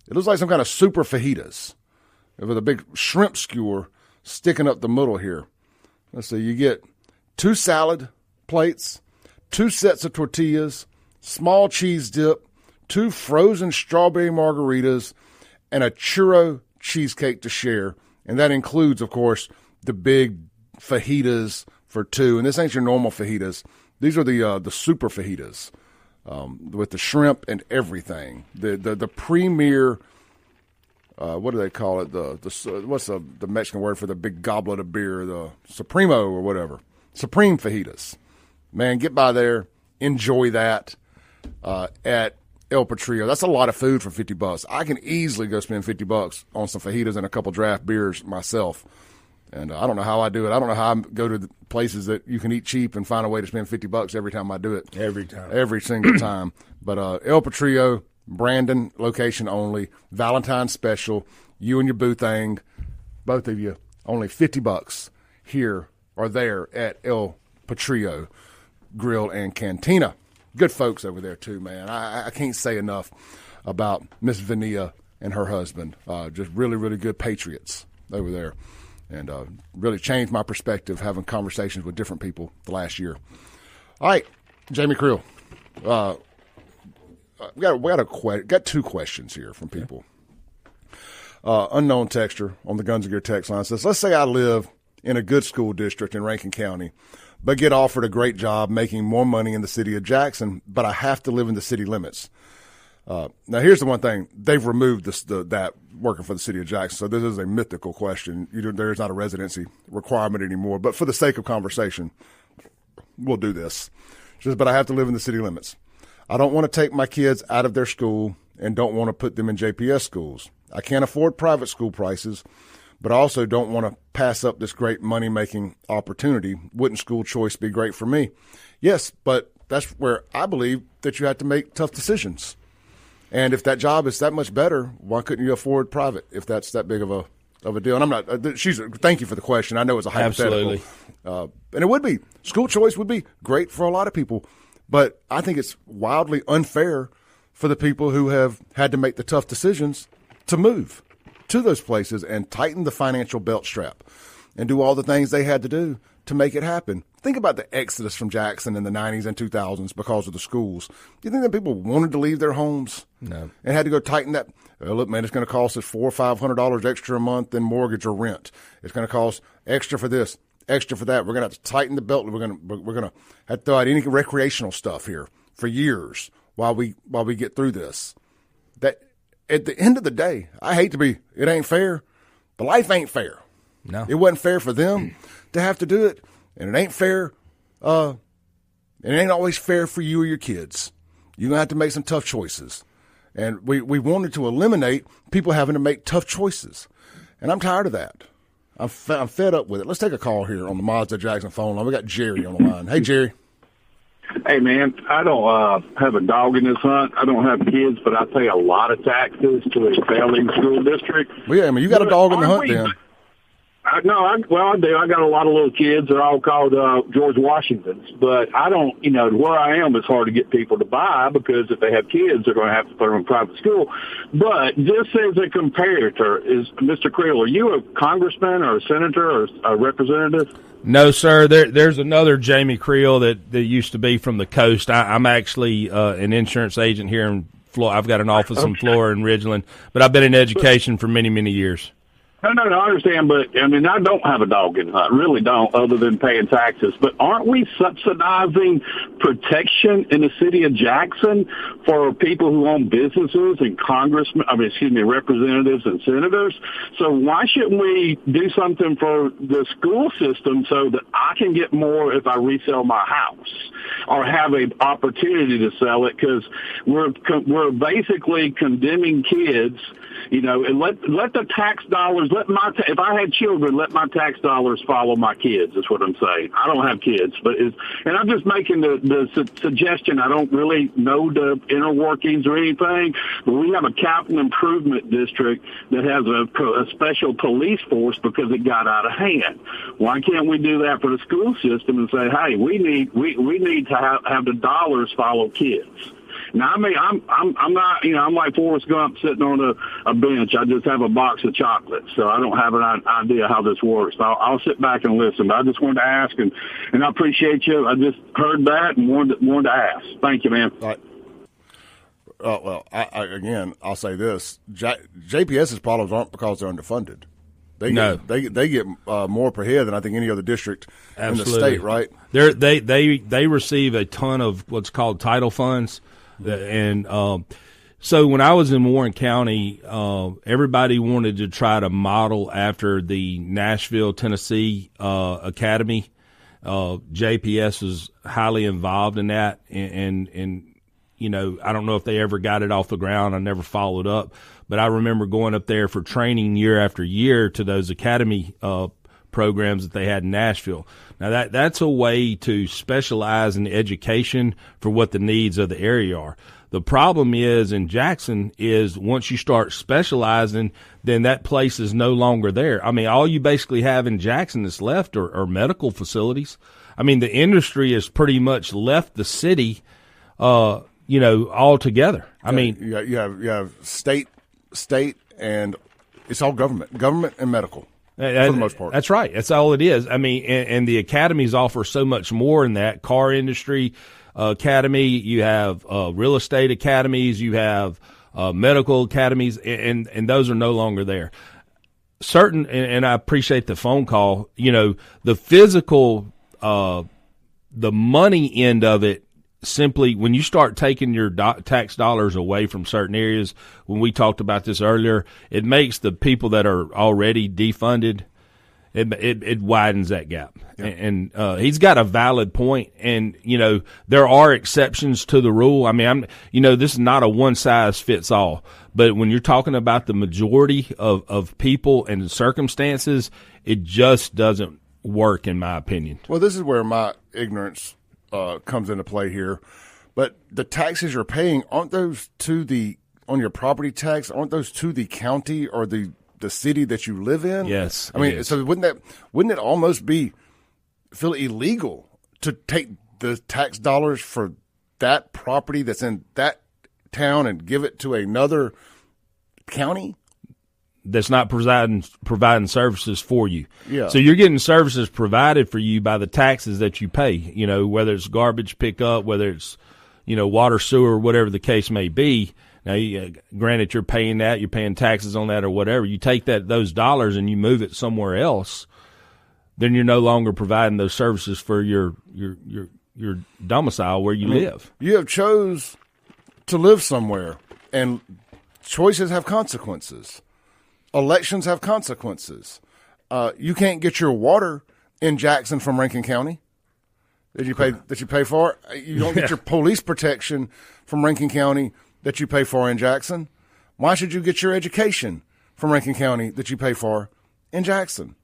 It looks like some kind of super fajitas with a big shrimp skewer sticking up the middle here. Let's see. You get 2 salad plates, 2 sets of tortillas, small cheese dip, 2 frozen strawberry margaritas, and a churro cheesecake to share, and that includes, of course, the big fajitas for 2. And this ain't your normal fajitas; these are the super fajitas with the shrimp and everything. The premier, what do they call it? What's the Mexican word for the big goblet of beer? The Supremo or whatever. Supreme fajitas. Man, get by there, enjoy that at El Patrio. That's a lot of food for $50. I can easily go spend $50 on some fajitas and a couple draft beers myself. And I don't know how I do it. I don't know how I go to the places that you can eat cheap and find a way to spend $50 every time I do it. Every time. Every single time. But El Patrio, Brandon, location only, Valentine's special, you and your boo thing, both of you, only $50 here or there at El Patrio Grill and Cantina. Good folks over there, too, man. I can't say enough about Miss Vania and her husband. Just really, really good patriots over there. And really changed my perspective having conversations with different people the last year. All right, Jamie Creel. We got 2 questions here from people. Unknown texter on the Guns and Gear text line says, let's say I live in a good school district in Rankin County, but get offered a great job making more money in the city of Jackson, but I have to live in the city limits. Now, here's the one thing. They've removed that working for the city of Jackson, so this is a mythical question. There's not a residency requirement anymore, but for the sake of conversation, we'll do this. But I have to live in the city limits. I don't want to take my kids out of their school and don't want to put them in JPS schools. I can't afford private school prices, but I also don't want to pass up this great money-making opportunity. Wouldn't school choice be great for me? Yes, but that's where I believe that you have to make tough decisions. And if that job is that much better, why couldn't you afford private if that's that big of a deal? And I'm not. Thank you for the question. I know it's a hypothetical. Absolutely. And it would be. School choice would be great for a lot of people. But I think it's wildly unfair for the people who have had to make the tough decisions to move to those places and tighten the financial belt strap and do all the things they had to do to make it happen. Think about the exodus from Jackson in the 90s and 2000s because of the schools. Do you think that people wanted to leave their homes? No. And had to go tighten that? Oh, look, man, it's going to cost us $400 or $500 extra a month in mortgage or rent. It's going to cost extra for this, extra for that. We're going to have to tighten the belt. We're going to have to throw out any recreational stuff here for years while we get through this. That at the end of the day, I hate to be. It ain't fair. But life ain't fair. No, it wasn't fair for them to have to do it. And it ain't fair. It ain't always fair for you or your kids. You're going to have to make some tough choices. And we wanted to eliminate people having to make tough choices. And I'm tired of that. I'm fed up with it. Let's take a call here on the Mazda Jackson phone line. We got Jerry on the line. Hey, Jerry. Hey, man, I don't have a dog in this hunt. I don't have kids, but I pay a lot of taxes to a failing school district. Well, yeah, I mean, you got a dog in the hunt then. Well, I do. I got a lot of little kids. They're all called George Washingtons. But I don't, where I am, it's hard to get people to buy because if they have kids, they're going to have to put them in private school. But just as a comparator, is Mr. Creel, are you a congressman or a senator or a representative? No, sir. There's another Jamie Creel that used to be from the coast. I'm actually an insurance agent here in Florida. I've got an office in Florida and Ridgeland, but I've been in education for many, many years. No, I understand, but, I don't have a dog in the hunt, really don't, other than paying taxes. But aren't we subsidizing protection in the city of Jackson for people who own businesses and representatives and senators? So why shouldn't we do something for the school system so that I can get more if I resell my house or have an opportunity to sell it? Because we're basically condemning kids, and let the tax dollars, if I had children, let my tax dollars follow my kids, is what I'm saying. I don't have kids, and I'm just making the suggestion. I don't really know the inner workings or anything, but we have a capital improvement district that has a special police force because it got out of hand. Why can't we do that for the school system and say, hey, we need to have the dollars follow kids? Now, I'm not, I'm like Forrest Gump sitting on a bench. I just have a box of chocolates, so I don't have an idea how this works. I'll sit back and listen, but I just wanted to ask, and I appreciate you. I just heard that and wanted to ask. Thank you, man. Right. Well, I'll say this. JPS's problems aren't because they're underfunded. They get more per head than I think any other district in the state, right? They receive a ton of what's called title funds. And so when I was in Warren County, everybody wanted to try to model after the Nashville, Tennessee Academy. JPS was highly involved in that, and I don't know if they ever got it off the ground. I never followed up, but I remember going up there for training year after year to those academy programs that they had in Nashville. Now that's a way to specialize in education for what the needs of the area are. The problem is in Jackson is once you start specializing, then that place is no longer there. All you basically have in Jackson that's left are medical facilities. The industry has pretty much left the city, altogether. You have state, and it's all government and medical. For the most part. That's right. That's all it is. And the academies offer so much more in that. Car industry academy, you have real estate academies, you have medical academies, and those are no longer there. And I appreciate the phone call, the physical, the money end of it, simply when you start taking your tax dollars away from certain areas, when we talked about this earlier, it makes the people that are already defunded, it widens that gap. Yeah. And he's got a valid point. And, there are exceptions to the rule. This is not a one size fits all, but when you're talking about the majority of people and circumstances, it just doesn't work in my opinion. Well, this is where my ignorance comes into play here, but the taxes you're paying, aren't those on your property tax? Aren't those to the county or the city that you live in? Yes. So wouldn't it almost feel illegal to take the tax dollars for that property that's in that town and give it to another county that's not providing services for you? Yeah. So you're getting services provided for you by the taxes that you pay, whether it's garbage pickup, whether it's, water, sewer, whatever the case may be. Now, granted, you're paying that, you're paying taxes on that or whatever. You take those dollars and you move it somewhere else, then you're no longer providing those services for your domicile where you live. You have chose to live somewhere, and choices have consequences. Elections have consequences. You can't get your water in Jackson from Rankin County that you pay for. You don't get your police protection from Rankin County that you pay for in Jackson. Why should you get your education from Rankin County that you pay for in Jackson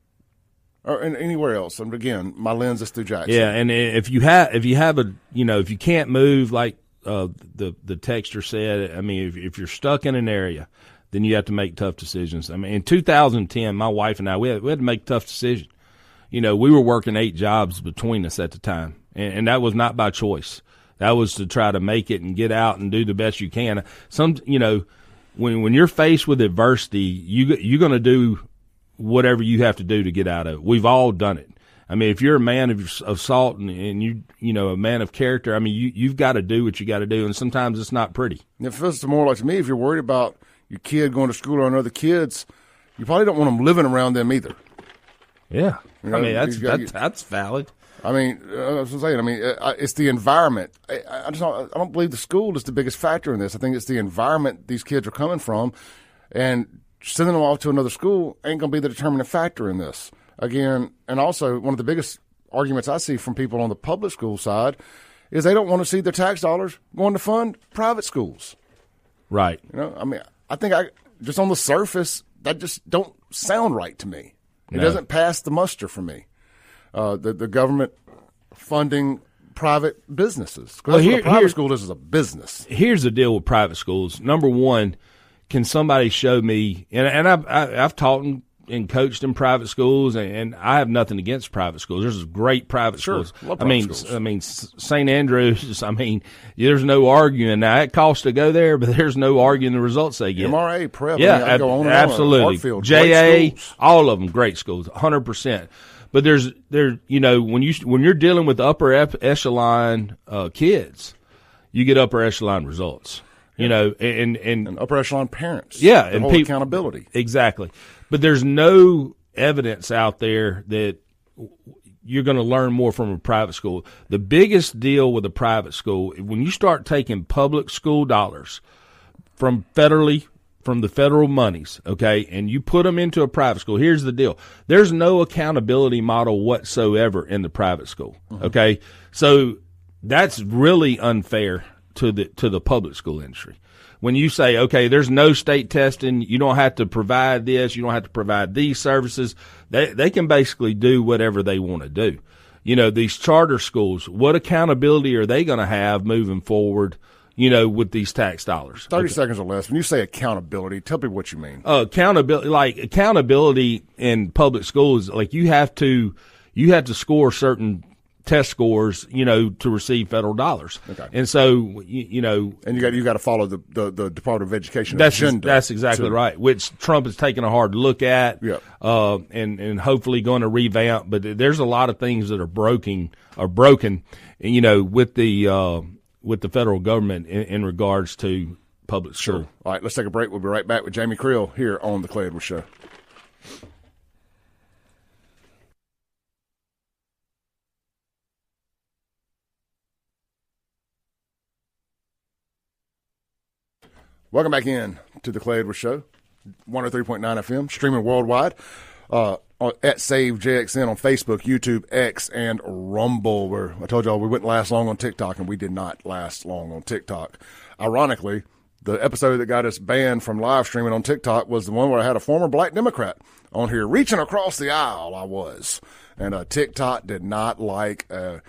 or anywhere else? And again, my lens is through Jackson. Yeah, and if you can't move, like the texter said, if you're stuck in an area, then you have to make tough decisions. I mean, in 2010, my wife and I, we had to make a tough decision. We were working 8 jobs between us at the time, and that was not by choice. That was to try to make it and get out and do the best you can. When you're faced with adversity, you're going to do whatever you have to do to get out of it. We've all done it. I mean, if you're a man of salt and a man of character, I mean, you've got to do what you got to do, and sometimes it's not pretty. It feels more like to me, if you're worried about your kid going to school around other kids, you probably don't want them living around them either. Yeah, I mean that's valid. I mean, that's what I'm saying. It's the environment. I don't believe the school is the biggest factor in this. I think it's the environment these kids are coming from, and sending them off to another school ain't going to be the determining factor in this. Again, and also one of the biggest arguments I see from people on the public school side is they don't want to see their tax dollars going to fund private schools. Right. I think just on the surface, that just don't sound right to me. It doesn't pass the muster for me. The government funding private businesses. Because what a private school is a business. Here's the deal with private schools. Number one, can somebody show me? And I've taught and coached in private schools, and I have nothing against private schools. There's great private schools. Love private schools. I mean, St. Andrews. I mean, there's no arguing. Now it costs to go there, but there's no arguing the results they get. MRA, Prep. Yeah, I go on and absolutely. Hartfield, JA, all of them great schools, 100%. But when you're dealing with upper echelon kids, you get upper echelon results. And upper echelon parents. Yeah, and accountability. Exactly. But there's no evidence out there that you're going to learn more from a private school. The biggest deal with a private school, when you start taking public school dollars from the federal monies, okay, and you put them into a private school, here's the deal. There's no accountability model whatsoever in the private school, okay? So that's really unfair to the public school industry. When you say, okay, there's no state testing, you don't have to provide this, you don't have to provide these services, they can basically do whatever they want to do. These charter schools, what accountability are they going to have moving forward, with these tax dollars? 30 seconds or less. When you say accountability, tell people what you mean. Accountability in public schools, like you have to score certain test scores, to receive federal dollars. Okay. And so, and you got to follow the Department of Education agenda. That's exactly right, which Trump is taking a hard look at, and hopefully going to revamp. But there's a lot of things that are broken, with the federal government in regards to public school. Sure. All right, let's take a break. We'll be right back with Jamie Creel here on the Clay Edwards Show. Welcome back in to the Clay Edwards Show, 103.9 FM, streaming worldwide at Save JXN on Facebook, YouTube, X, and Rumble. Where I told y'all we wouldn't last long on TikTok, and we did not last long on TikTok. Ironically, the episode that got us banned from live streaming on TikTok was the one where I had a former black Democrat on here reaching across the aisle. I was. And TikTok did not like a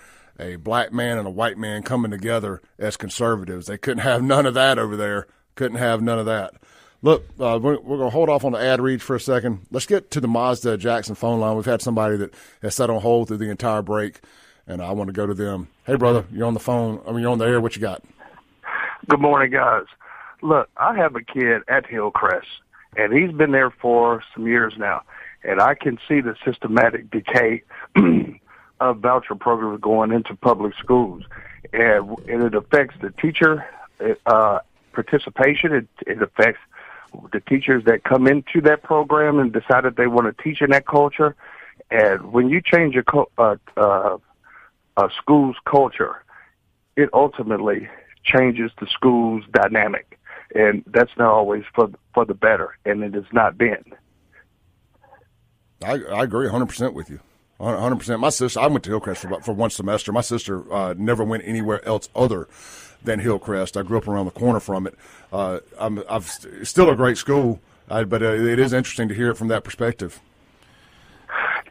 black man and a white man coming together as conservatives. They couldn't have none of that over there. Couldn't have none of that. Look, we're going to hold off on the ad reads for a second. Let's get to the Mazda Jackson phone line. We've had somebody that has sat on hold through the entire break, and I want to go to them. Hey, brother, you're on the phone. You're on the air. What you got? Good morning, guys. Look, I have a kid at Hillcrest, and he's been there for some years now, and I can see the systematic decay of voucher programs going into public schools, and it affects the teacher participation. It affects the teachers that come into that program and decide that they want to teach in that culture. And when you change a school's culture, it ultimately changes the school's dynamic, and that's not always for the better, and it has not been. I agree 100% with you. 100%. My sister, I went to Hillcrest for one semester. My sister never went anywhere else other than Hillcrest. I grew up around the corner from it. It's still a great school, but it is interesting to hear it from that perspective.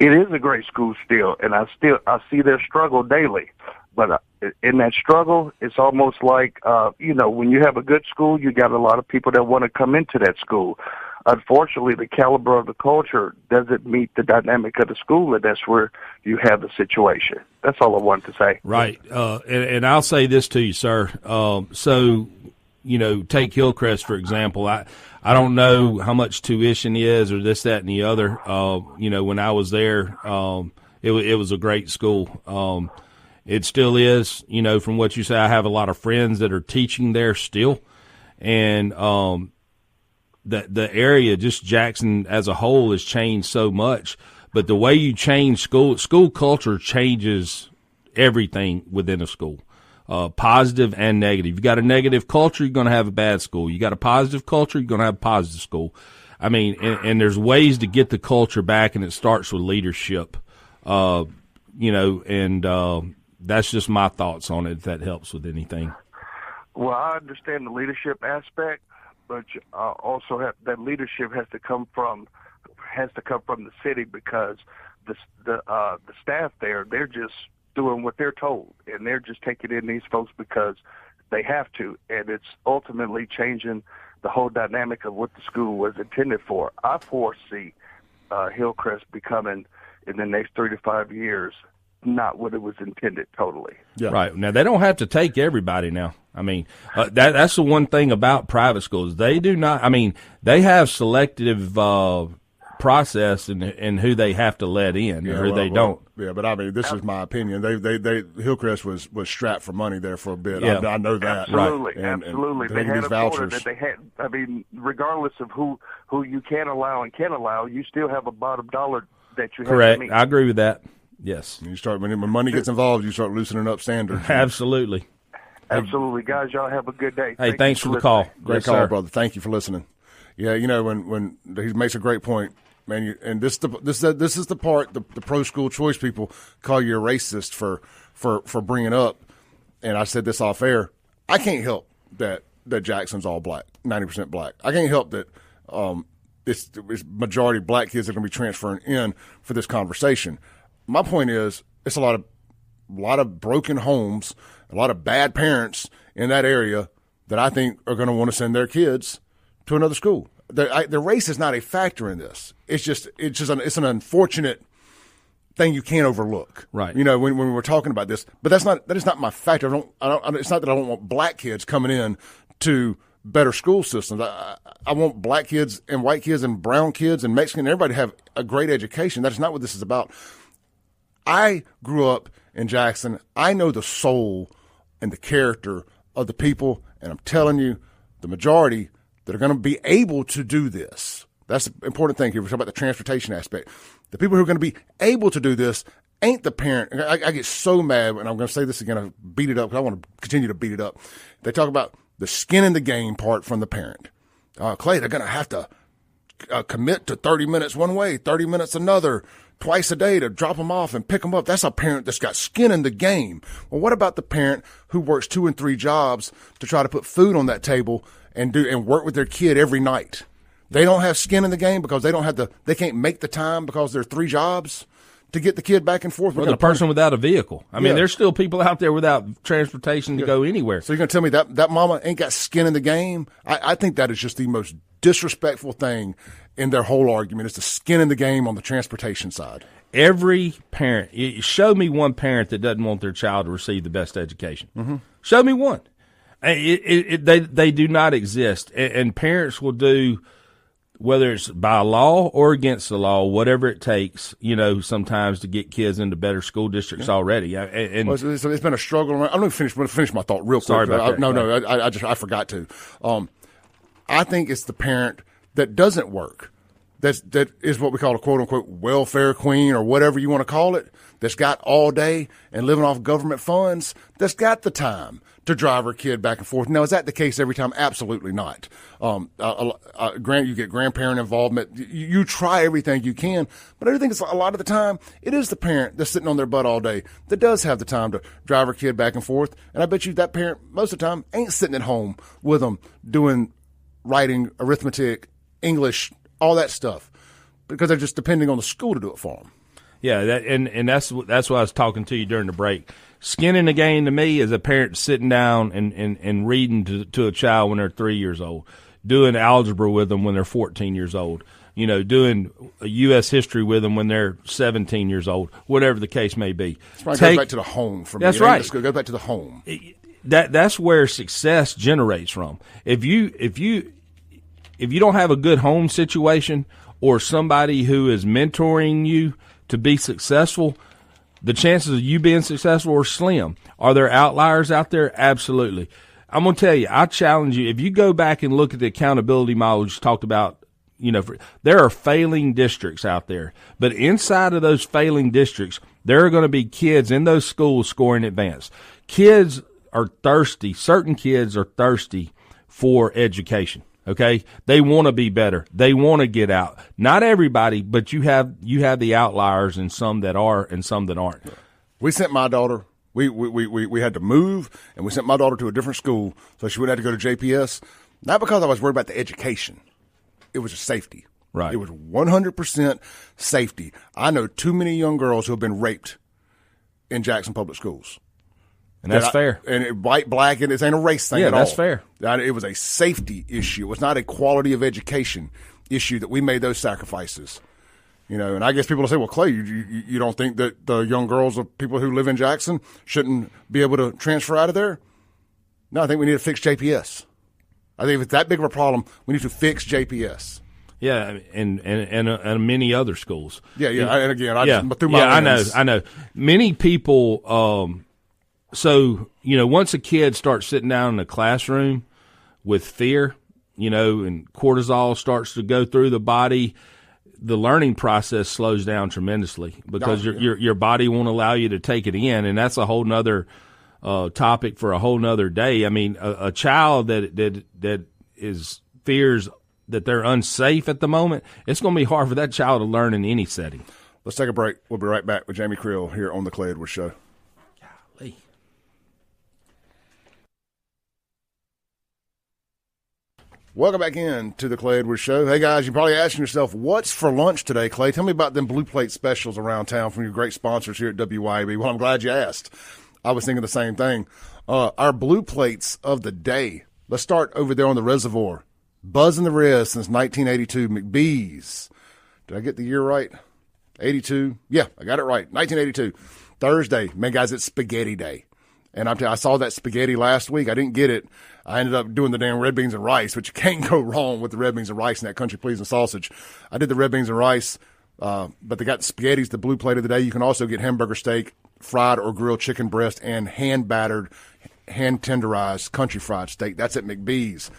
It is a great school still, and I see their struggle daily. But in that struggle, it's almost like, when you have a good school, you got a lot of people that want to come into that school. Unfortunately, the caliber of the culture doesn't meet the dynamic of the school, and that's where you have the situation. That's all I wanted to say. Right. And I'll say this to you, sir. Take Hillcrest, for example. I don't know how much tuition is or this, that, and the other. When I was there, it was a great school. It still is, from what you say. I have a lot of friends that are teaching there still. And the area, just Jackson as a whole, has changed so much. But the way you change school culture changes everything within a school, positive and negative. You got a negative culture, you're going to have a bad school. You got a positive culture, you're going to have a positive school. I mean, and there's ways to get the culture back, and it starts with leadership, that's just my thoughts on it, if that helps with anything. Well, I understand the leadership aspect, but also that leadership has to come from the city, because the staff there, they're just doing what they're told, and they're just taking in these folks because they have to, and it's ultimately changing the whole dynamic of what the school was intended for. I foresee Hillcrest becoming, in the next 3 to 5 years, not what it was intended totally. Yeah. Right. Now, they don't have to take everybody now. I mean, that's the one thing about private schools. They do not, they have selective process in who they have to let in or who they don't. Yeah, but this is my opinion. They Hillcrest was strapped for money there for a bit. Yeah. I know that. Absolutely, right. absolutely. They had a quota that they had. Regardless of who you can allow and can't allow, you still have a bottom dollar that you have Correct. to meet. I agree with that. Yes. You start when money gets involved, you start loosening up standards. Absolutely. Absolutely, guys. Y'all have a good day. Hey, thanks for the call. Great call, brother. Thank you for listening. Yeah, when he makes a great point, man. And this is the part the pro school choice people call you a racist for bringing up. And I said this off air. I can't help that Jackson's all black, 90% black. I can't help that it's majority black kids that are going to be transferring in for this conversation. My point is, it's a lot of broken homes, a lot of bad parents in that area that I think are going to want to send their kids to another school. The race is not a factor in this. It's an unfortunate thing you can't overlook. Right. When we're talking about this, but that is not my factor. It's not that I don't want black kids coming in to better school systems. I want black kids and white kids and brown kids and Mexican, everybody to have a great education. That's not what this is about. I grew up in Jackson. I know the soul and the character of the people, and I'm telling you, the majority that are going to be able to do this. That's the important thing here. We're talking about the transportation aspect. The people who are going to be able to do this ain't the parent. I get so mad, and I'm going to say this again. I beat it up because I want to continue to beat it up. They talk about the skin in the game part from the parent. Clay, they're going to have to commit to 30 minutes one way, 30 minutes another, twice a day to drop them off and pick them up. That's a parent that's got skin in the game. Well, what about the parent who works 2 and 3 jobs to try to put food on that table and work with their kid every night? They don't have skin in the game because they can't make the time because there are 3 jobs to get the kid back and forth. Well, the person without a vehicle. There's still people out there without transportation to go anywhere. So you're going to tell me that mama ain't got skin in the game? I think that is just the most disrespectful thing in their whole argument. It's the skin in the game on the transportation side. Every parent, show me one parent that doesn't want their child to receive the best education. Mm-hmm. Show me one. They do not exist. And parents will do, whether it's by law or against the law, whatever it takes, sometimes to get kids into better school districts already. And it's been a struggle. I'm going to finish my thought real quick. Sorry about that. I forgot to. I think it's the parent that doesn't work. That is what we call a quote unquote welfare queen or whatever you want to call it. That's got all day and living off government funds. That's got the time to drive her kid back and forth. Now, is that the case every time? Absolutely not. You get grandparent involvement. You try everything you can, but I think it's a lot of the time it is the parent that's sitting on their butt all day that does have the time to drive her kid back and forth. And I bet you that parent most of the time ain't sitting at home with them doing writing, arithmetic, English, all that stuff, because they're just depending on the school to do it for them. Yeah, and that's what I was talking to you during the break. Skin in the game to me is a parent sitting down and reading to a child when they're 3 years old, doing algebra with them when they're 14 years old, doing U.S. history with them when they're 17 years old, whatever the case may be. It goes back to the home for me. That's right. It goes back to the home. That's where success generates from. If you don't have a good home situation or somebody who is mentoring you to be successful, the chances of you being successful are slim. Are there outliers out there? Absolutely. I'm going to tell you, I challenge you, if you go back and look at the accountability model you talked about, there are failing districts out there. But inside of those failing districts, there are going to be kids in those schools scoring advanced. Kids are thirsty. Certain kids are thirsty for education. Okay, they want to be better. They want to get out. Not everybody, but you have the outliers, and some that are, and some that aren't. We sent my daughter. We had to move, and we sent my daughter to a different school so she wouldn't have to go to JPS. Not because I was worried about the education. It was just safety. Right. It was 100% safety. I know too many young girls who have been raped in Jackson Public Schools. And that's fair. And white, black, and it ain't a race thing at all. Yeah, that's fair. It was a safety issue. It was not a quality of education issue that we made those sacrifices. And I guess people will say, well, Clay, you don't think that the young girls of people who live in Jackson shouldn't be able to transfer out of there? No, I think we need to fix JPS. I think if it's that big of a problem, we need to fix JPS. Yeah, and many other schools. Yeah. And again, just through my lens. I know. Many people. So, once a kid starts sitting down in a classroom with fear, and cortisol starts to go through the body, the learning process slows down tremendously because your body won't allow you to take it in. And that's a whole nother topic for a whole nother day. I mean, a child that fears that they're unsafe at the moment, it's going to be hard for that child to learn in any setting. Let's take a break. We'll be right back with Jamie Creel here on the Clay Edwards Show. Golly. Welcome back in to the Clay Edwards Show. Hey, guys, you're probably asking yourself, what's for lunch today, Clay? Tell me about them blue plate specials around town from your great sponsors here at WYAB. Well, I'm glad you asked. I was thinking the same thing. Our blue plates of the day. Let's start over there on the reservoir. Buzz in the Res since 1982. McBee's. Did I get the year right? 82. Yeah, I got it right. 1982. Thursday. Man, guys, it's Spaghetti Day. And I saw that spaghetti last week. I didn't get it. I ended up doing the damn red beans and rice, which you can't go wrong with the red beans and rice and that country pleasing sausage. I did the red beans and rice, but they got the spaghettis, the blue plate of the day. You can also get hamburger steak, fried or grilled chicken breast, and hand-battered, hand-tenderized country fried steak. That's at McBee's.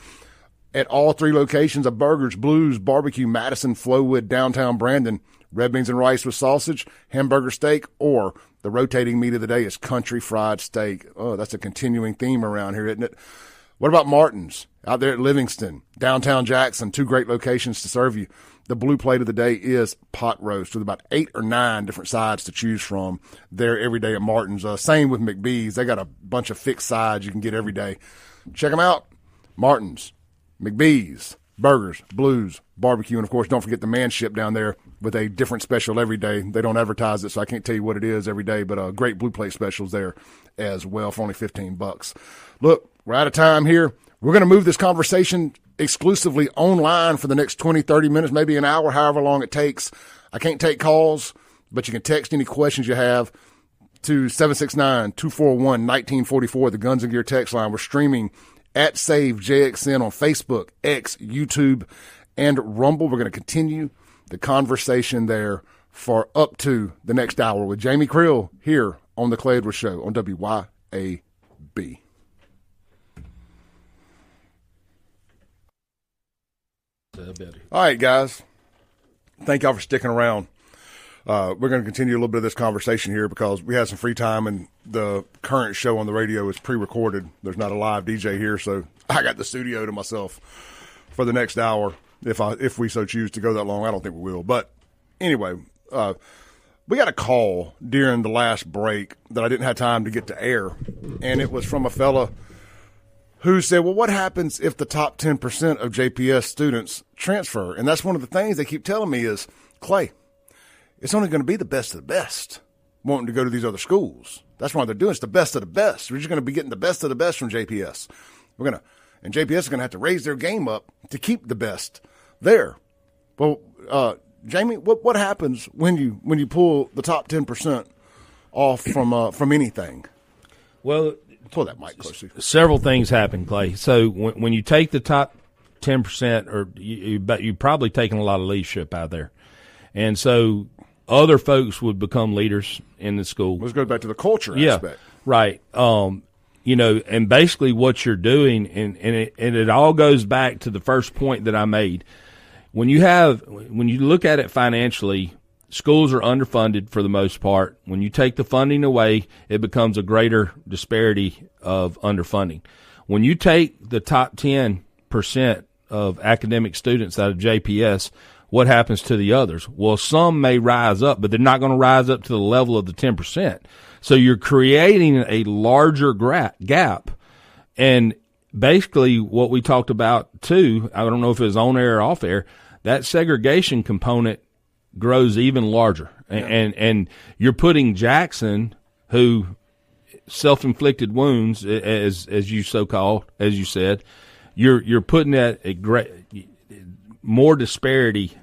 At all three locations of Burgers, Blues, Barbecue, Madison, Flowood, downtown Brandon, red beans and rice with sausage, hamburger steak, or the rotating meat of the day is country fried steak. Oh, that's a continuing theme around here, isn't it? What about Martin's out there at Livingston, downtown Jackson, two great locations to serve you. The blue plate of the day is pot roast with about 8 or 9 different sides to choose from there every day at Martin's. Same with McBee's. They got a bunch of fixed sides you can get every day. Check them out. Martin's, McBee's, Burgers, Blues, Barbecue, and, of course, don't forget the Manship down there with a different special every day. They don't advertise it, so I can't tell you what it is every day, but great blue plate specials there as well for only $15. Look, we're out of time here. We're going to move this conversation exclusively online for the next 20, 30 minutes, maybe an hour, however long it takes. I can't take calls, but you can text any questions you have to 769-241-1944, the Guns and Gear text line. We're streaming at Save JXN on Facebook, X, YouTube, and Rumble. We're going to continue the conversation there for up to the next hour with Jamie Creel here on the Clay Edwards Show on WYAB. All right, guys. Thank y'all for sticking around. We're going to continue a little bit of this conversation here because we had some free time and the current show on the radio is pre-recorded. There's not a live DJ here, so I got the studio to myself for the next hour if we so choose to go that long. I don't think we will. But anyway, we got a call during the last break that I didn't have time to get to air, and it was from a fella who said, well, what happens if the top 10% of JPS students transfer? And that's one of the things they keep telling me is, Clay, it's only going to be the best of the best wanting to go to these other schools. That's why they're doing it. It's the best of the best. We're just going to be getting the best of the best from JPS. And JPS is going to have to raise their game up to keep the best there. Well, Jamie, what happens when you pull the top 10% off from anything? Well, pull that mic closer. Several things happen, Clay. So when you take the top 10%, or you're probably taking a lot of leadership out there, and so other folks would become leaders in the school. Let's go back to the culture aspect. Right. And basically what you're doing, and it all goes back to the first point that I made. When you look at it financially, schools are underfunded for the most part. When you take the funding away, it becomes a greater disparity of underfunding. When you take the top 10% of academic students out of JPS, what happens to the others? Well, some may rise up, but they're not going to rise up to the level of the 10%. So you're creating a larger gap. And basically what we talked about too, I don't know if it was on air or off air, that segregation component grows even larger. And you're putting Jackson, who self-inflicted wounds, as you so-called, as you said, you're putting that more disparity